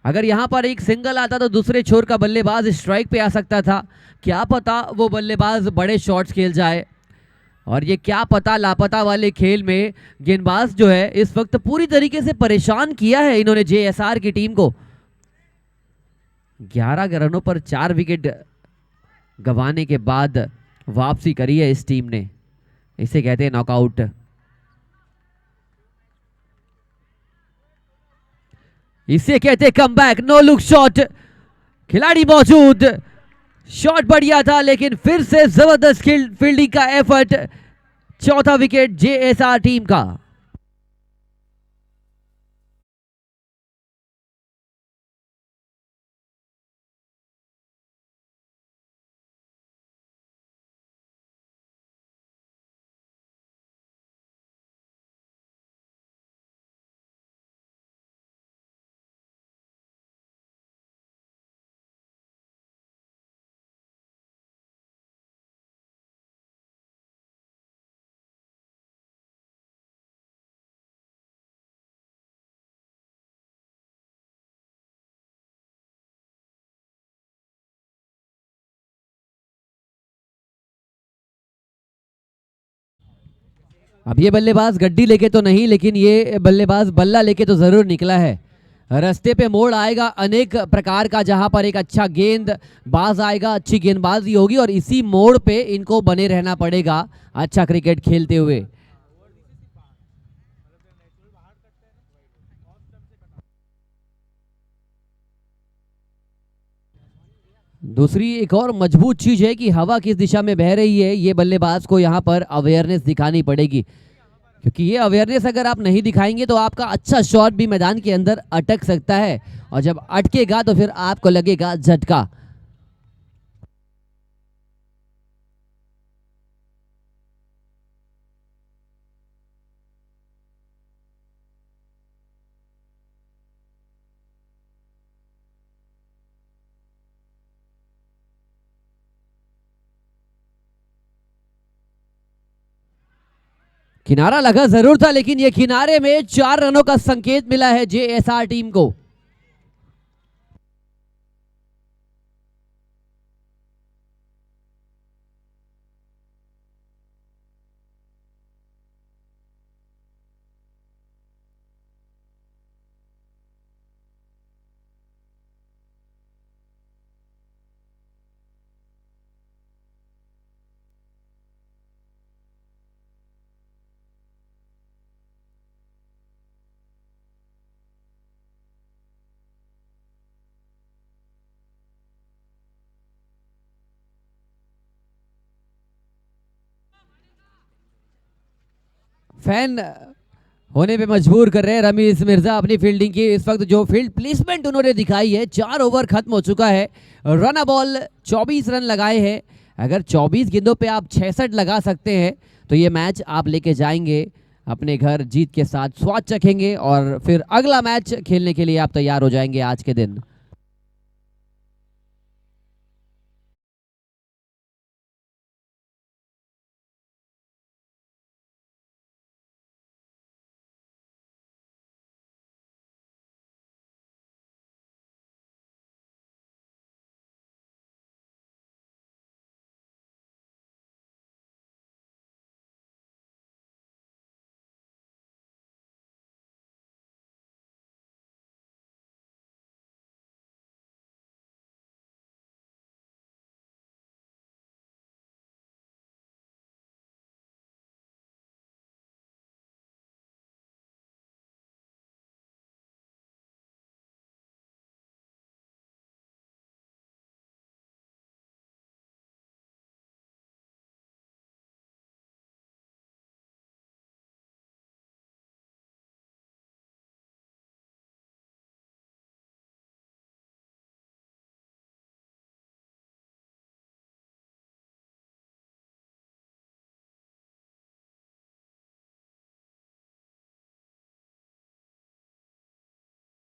अगर यहां पर एक सिंगल आता तो दूसरे छोर का बल्लेबाज स्ट्राइक पे आ सकता था, क्या पता वो बल्लेबाज बड़े शॉट्स खेल जाए। और ये क्या पता लापता वाले खेल में गेंदबाज जो है इस वक्त पूरी तरीके से परेशान किया है इन्होंने जेएसआर की टीम को। 11 रनों पर 4 विकेट गंवाने के बाद वापसी करी है इस टीम ने, इसे कहते हैं नॉकआउट। इसे कहते हैं कमबैक। नो लुक शॉट, खिलाड़ी मौजूद, शॉट बढ़िया था लेकिन फिर से जबरदस्त फील्डिंग का एफर्ट। चौथा विकेट जेएसआर टीम का। अब ये बल्लेबाज गड्डी लेके तो नहीं, लेकिन ये बल्लेबाज बल्ला लेके तो जरूर निकला है। रास्ते पे मोड़ आएगा अनेक प्रकार का, जहां पर एक अच्छा गेंदबाज आएगा, अच्छी गेंदबाजी होगी और इसी मोड़ पे इनको बने रहना पड़ेगा अच्छा क्रिकेट खेलते हुए। दूसरी एक और मजबूत चीज है कि हवा किस दिशा में बह रही है, ये बल्लेबाज को यहाँ पर अवेयरनेस दिखानी पड़ेगी, क्योंकि ये अवेयरनेस अगर आप नहीं दिखाएंगे तो आपका अच्छा शॉट भी मैदान के अंदर अटक सकता है और जब अटकेगा तो फिर आपको लगेगा झटका। किनारा लगा जरूर था लेकिन ये किनारे में 4 रनों का संकेत मिला है जेएसआर टीम को। फैन होने पे मजबूर कर रहे हैं रमीज मिर्जा अपनी फील्डिंग की। इस वक्त जो फील्ड प्लेसमेंट उन्होंने दिखाई है, 4 ओवर खत्म हो चुका है, रन बॉल 24 रन लगाए हैं। अगर 24 गेंदों पे आप 66 लगा सकते हैं तो ये मैच आप लेके जाएंगे अपने घर, जीत के साथ स्वाद चखेंगे और फिर अगला मैच खेलने के लिए आप तैयार हो जाएंगे आज के दिन।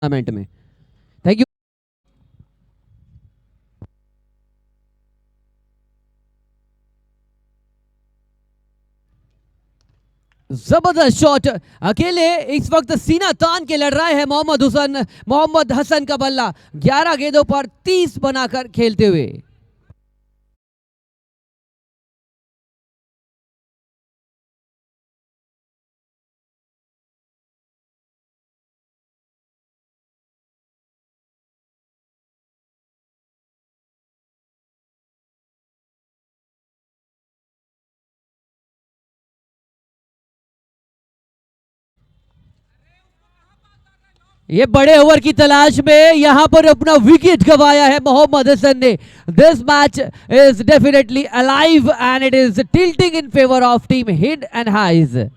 टूर्नामेंट में थैंक यू। जबरदस्त शॉट, अकेले इस वक्त सीना तान के लड़ रहे हैं मोहम्मद हसन का बल्ला, 11 गेंदों पर 30 बनाकर खेलते हुए। ये बड़े ओवर की तलाश में यहां पर अपना विकेट गंवाया है मोहम्मद हसन ने. This match is definitely alive and it is tilting in favour of team Hind and हाइज.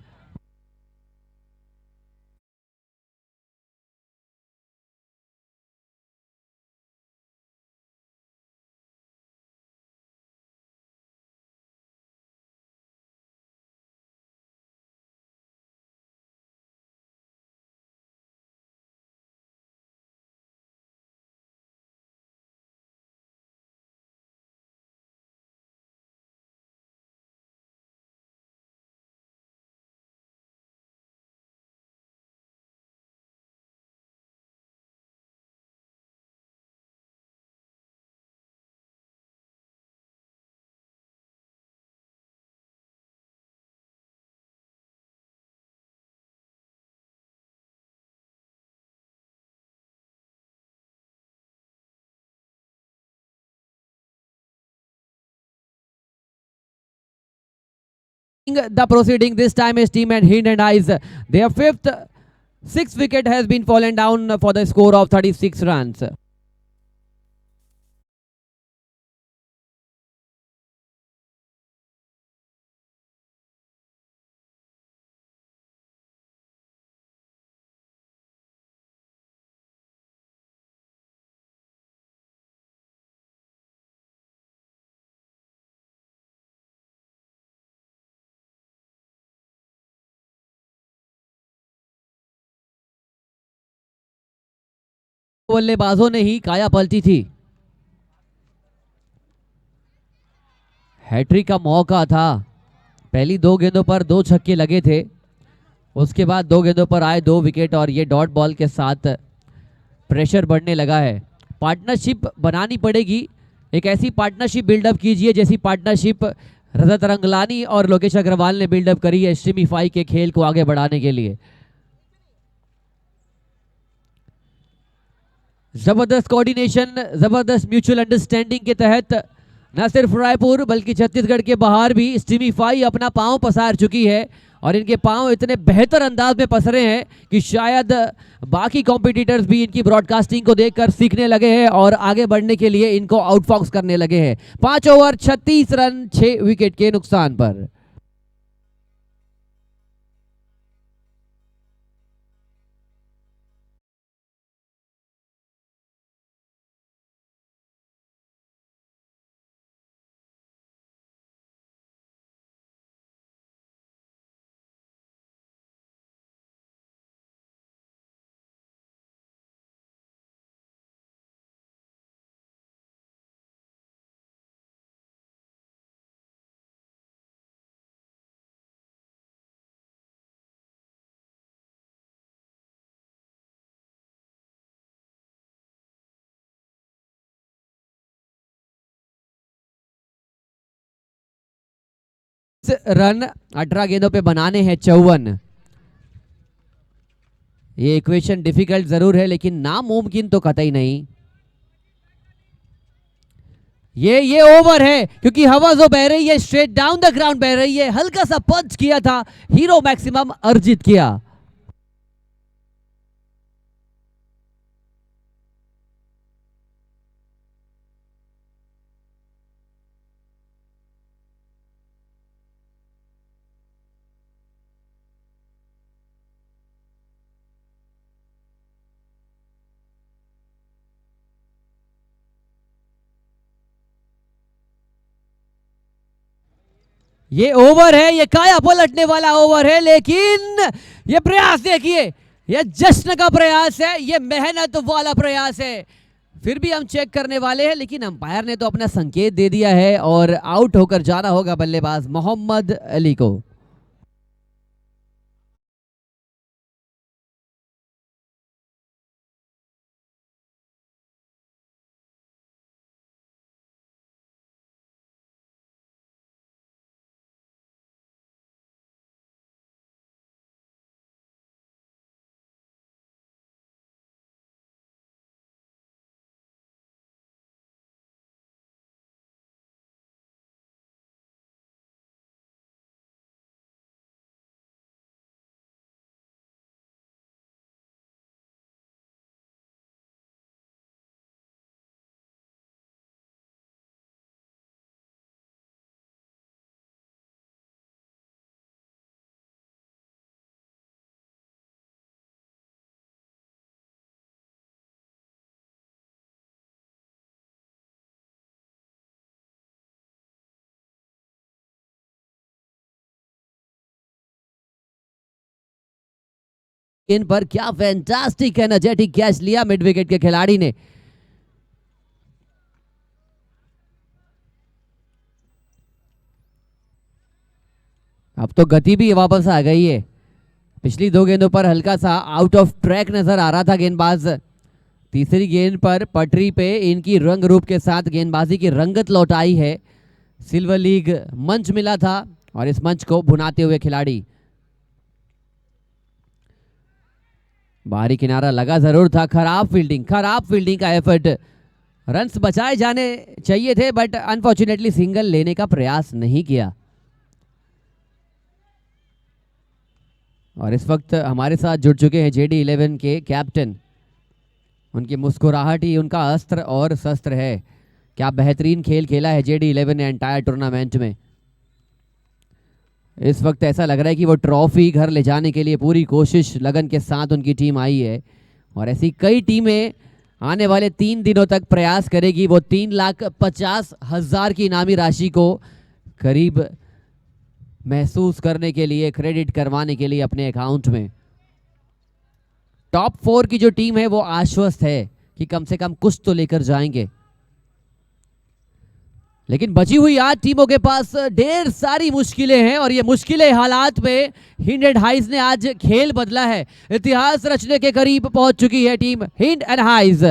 The proceeding this time is team and Hind and Eyes. Their sixth wicket has been fallen down for the score of 36 runs. बल्लेबाजों ने ही काया पलटी थी. Hat trick का मौका था. पहली दो गेंदों पर दो छक्के लगे थे. उसके बाद दो गेंदों पर आए दो विकेट और ये डॉट बॉल के साथ प्रेशर बढ़ने लगा है. पार्टनरशिप बनानी पड़ेगी. एक ऐसी पार्टनरशिप बिल्डअप कीजिए जैसी पार्टनरशिप रजत रंगलानी और लोकेश अग्रवाल ने बिल्डअप करी है स्ट्रीमीफाई के खेल को आगे बढ़ाने के लिए. जबरदस्त कोऑर्डिनेशन, जबरदस्त म्यूचुअल अंडरस्टैंडिंग के तहत न सिर्फ रायपुर बल्कि छत्तीसगढ़ के बाहर भी स्ट्रीमीफाई अपना पांव पसार चुकी है और इनके पांव इतने बेहतर अंदाज में पसरे हैं कि शायद बाकी कॉम्पिटिटर्स भी इनकी ब्रॉडकास्टिंग को देखकर सीखने लगे हैं और आगे बढ़ने के लिए इनको आउटफॉक्स करने लगे हैं. 5 ओवर 36 रन 6 विकेट के नुकसान पर. रन 18 गेंदों पे बनाने हैं 54. ये इक्वेशन डिफिकल्ट जरूर है लेकिन नामुमकिन तो कतई नहीं. ये ओवर है क्योंकि हवा जो बह रही है स्ट्रेट डाउन द ग्राउंड बह रही है. हल्का सा पंच किया था, हीरो मैक्सिमम अर्जित किया. ये ओवर है, ये काया पलटने वाला ओवर है लेकिन ये प्रयास देखिए, ये जश्न का प्रयास है, ये मेहनत वाला प्रयास है. फिर भी हम चेक करने वाले हैं लेकिन अंपायर ने तो अपना संकेत दे दिया है और आउट होकर जाना होगा बल्लेबाज मोहम्मद अली को. इन पर क्या फैंटास्टिक एनर्जेटिक कैच लिया मिड विकेट के खिलाड़ी ने। अब तो गति भी वापस आ गई है। पिछली दो गेंदों पर हल्का सा आउट ऑफ ट्रैक नजर आ रहा था गेंदबाज। तीसरी गेंद पर पटरी पे इनकी रंग रूप के साथ गेंदबाजी की रंगत लौट आई है। सिल्वर लीग मंच मिला था और इस मंच को भुनाते हुए खिलाड़ी। बाहरी किनारा लगा जरूर था। खराब फील्डिंग का एफर्ट। रन्स बचाए जाने चाहिए थे बट अनफॉर्चुनेटली सिंगल लेने का प्रयास नहीं किया। और इस वक्त हमारे साथ जुड़ चुके हैं JD11 के कैप्टन। उनकी मुस्कुराहट ही उनका अस्त्र और शस्त्र है। क्या बेहतरीन खेल खेला है JD11 ने एंटायर टूर्नामेंट में। इस वक्त ऐसा लग रहा है कि वो ट्रॉफी घर ले जाने के लिए पूरी कोशिश लगन के साथ उनकी टीम आई है। और ऐसी कई टीमें आने वाले 3 दिनों तक प्रयास करेगी वो 3,50,000 की इनामी राशि को करीब महसूस करने के लिए, क्रेडिट करवाने के लिए अपने अकाउंट में। टॉप 4 की जो टीम है वो आश्वस्त है कि कम से कम कुछ तो लेकर जाएंगे। लेकिन बची हुई 8 टीमों के पास ढेर सारी मुश्किलें हैं और ये मुश्किलें हालात में हिंड एंड हाइज ने आज खेल बदला है। इतिहास रचने के करीब पहुंच चुकी है टीम हिंड एंड हाइज।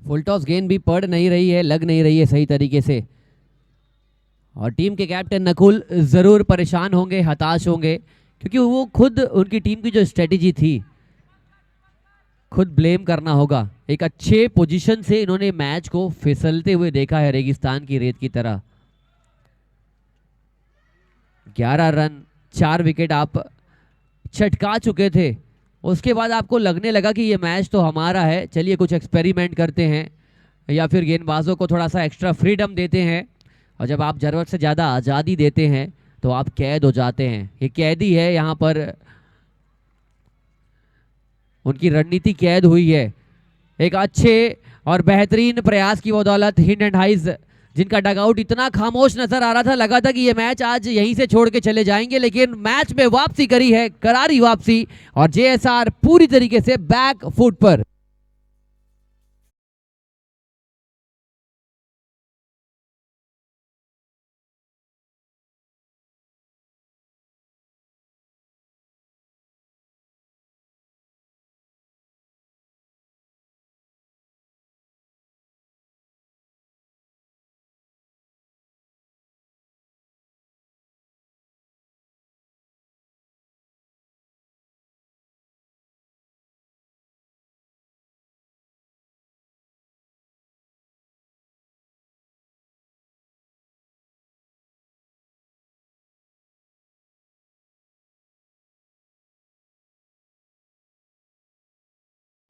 फुल टॉस गेंद भी पड़ नहीं रही है, लग नहीं रही है सही तरीके से। और टीम के कैप्टन नकुल जरूर परेशान होंगे, हताश होंगे, क्योंकि वो खुद उनकी टीम की जो स्ट्रेटेजी थी खुद ब्लेम करना होगा। एक अच्छे पोजीशन से इन्होंने मैच को फिसलते हुए देखा है रेगिस्तान की रेत की तरह। 11 रन 4 विकेट आप छटका चुके थे। उसके बाद आपको लगने लगा कि ये मैच तो हमारा है, चलिए कुछ एक्सपेरिमेंट करते हैं या फिर गेंदबाजों को थोड़ा सा एक्स्ट्रा फ्रीडम देते हैं। और जब आप जरूरत से ज़्यादा आज़ादी देते हैं तो आप कैद हो जाते हैं। ये कैदी है, यहाँ पर उनकी रणनीति कैद हुई है। एक अच्छे और बेहतरीन प्रयास की बदौलत हिंड एंड हाइज, जिनका डगआउट इतना खामोश नजर आ रहा था, लगा था कि ये मैच आज यहीं से छोड़ के चले जाएंगे, लेकिन मैच में वापसी करी है, करारी वापसी। और JSR पूरी तरीके से बैक फुट पर।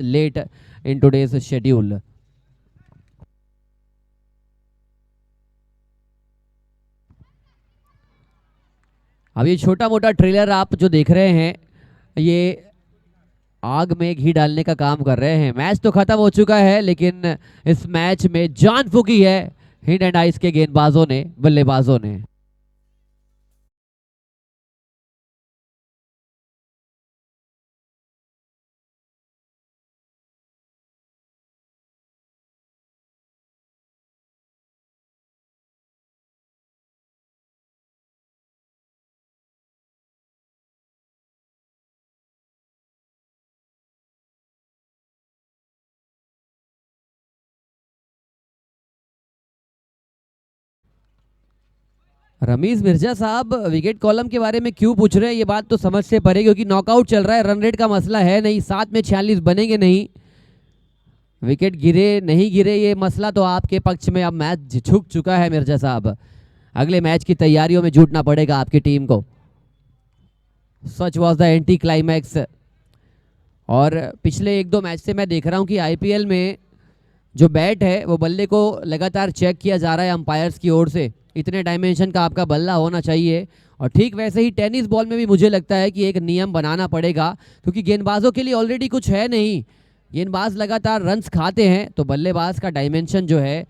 Late in today's schedule. अब ये छोटा मोटा ट्रेलर आप जो देख रहे हैं, ये आग में घी डालने का काम कर रहे हैं। मैच तो खत्म हो चुका है, लेकिन इस मैच में जान फूकी है हिंड एंड आइस के गेंदबाजों ने, बल्लेबाजों ने। रमीज मिर्जा साहब विकेट कॉलम के बारे में क्यों पूछ रहे हैं, ये बात तो समझ से परे, क्योंकि नॉकआउट चल रहा है, रन रेट का मसला है नहीं, 7 में 46 बनेंगे नहीं, विकेट गिरे नहीं गिरे ये मसला तो आपके पक्ष में अब मैच झुक चुका है मिर्जा साहब। अगले मैच की तैयारियों में जुटना पड़ेगा आपकी टीम को। सच वॉज द एंटी क्लाइमैक्स। और पिछले 1-2 मैच से मैं देख रहा हूं कि आईपीएल में जो बैट है वो बल्ले को लगातार चेक किया जा रहा है अंपायर्स की ओर से, इतने डायमेंशन का आपका बल्ला होना चाहिए। और ठीक वैसे ही टेनिस बॉल में भी मुझे लगता है कि एक नियम बनाना पड़ेगा, क्योंकि गेंदबाजों के लिए ऑलरेडी कुछ है नहीं, गेंदबाज लगातार रन्स खाते हैं, तो बल्लेबाज का डायमेंशन जो है,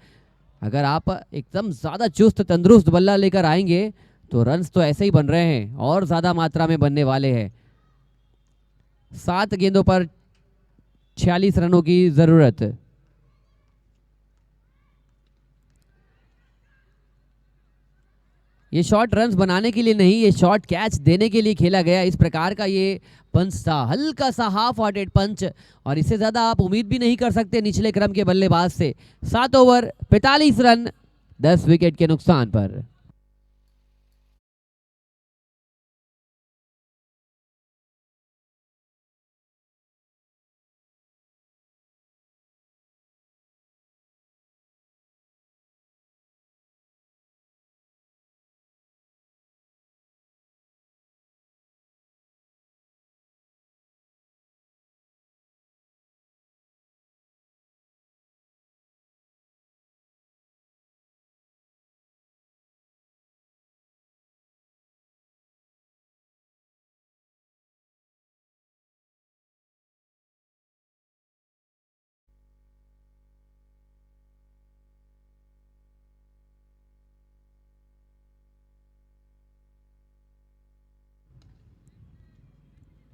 अगर आप एकदम ज़्यादा चुस्त तंदुरुस्त बल्ला लेकर आएंगे तो रन्स तो ऐसे ही बन रहे हैं और ज़्यादा मात्रा में बनने वाले हैं। 7 गेंदों पर 46 रनों की ज़रूरत। ये शॉट रन्स बनाने के लिए नहीं, ये शॉट कैच देने के लिए खेला गया, इस प्रकार का ये पंच था, हल्का सा हाफ हार्टेड पंच, और इससे ज़्यादा आप उम्मीद भी नहीं कर सकते निचले क्रम के बल्लेबाज से। 7 ओवर 45 रन 10 विकेट के नुकसान पर।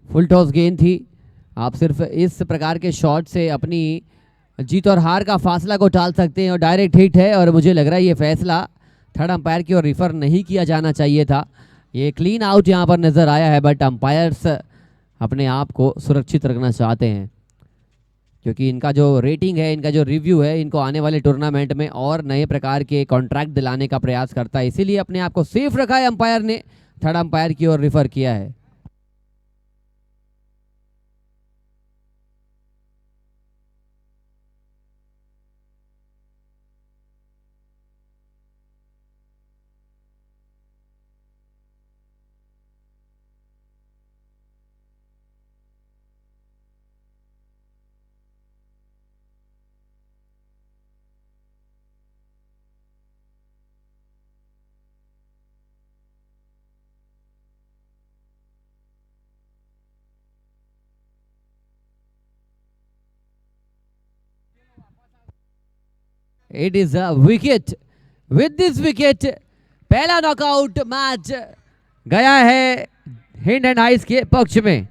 फुल टॉस गेंद थी। आप सिर्फ इस प्रकार के शॉट से अपनी जीत और हार का फासला को टाल सकते हैं, और डायरेक्ट हिट है, और मुझे लग रहा है ये फैसला थर्ड अंपायर की ओर रिफर नहीं किया जाना चाहिए था। ये क्लीन आउट यहाँ पर नजर आया है, बट अंपायर्स अपने आप को सुरक्षित रखना चाहते हैं, क्योंकि इनका जो रेटिंग है, इनका जो रिव्यू है, इनको आने वाले टूर्नामेंट में और नए प्रकार के कॉन्ट्रैक्ट दिलाने का प्रयास करता है, इसीलिए अपने आप को सेफ रखा है अंपायर ने, थर्ड अंपायर की ओर रिफर किया है। It is a wicket. With this wicket, पहला नॉकआउट मैच गया है हिंड एंड आइस के पक्ष में।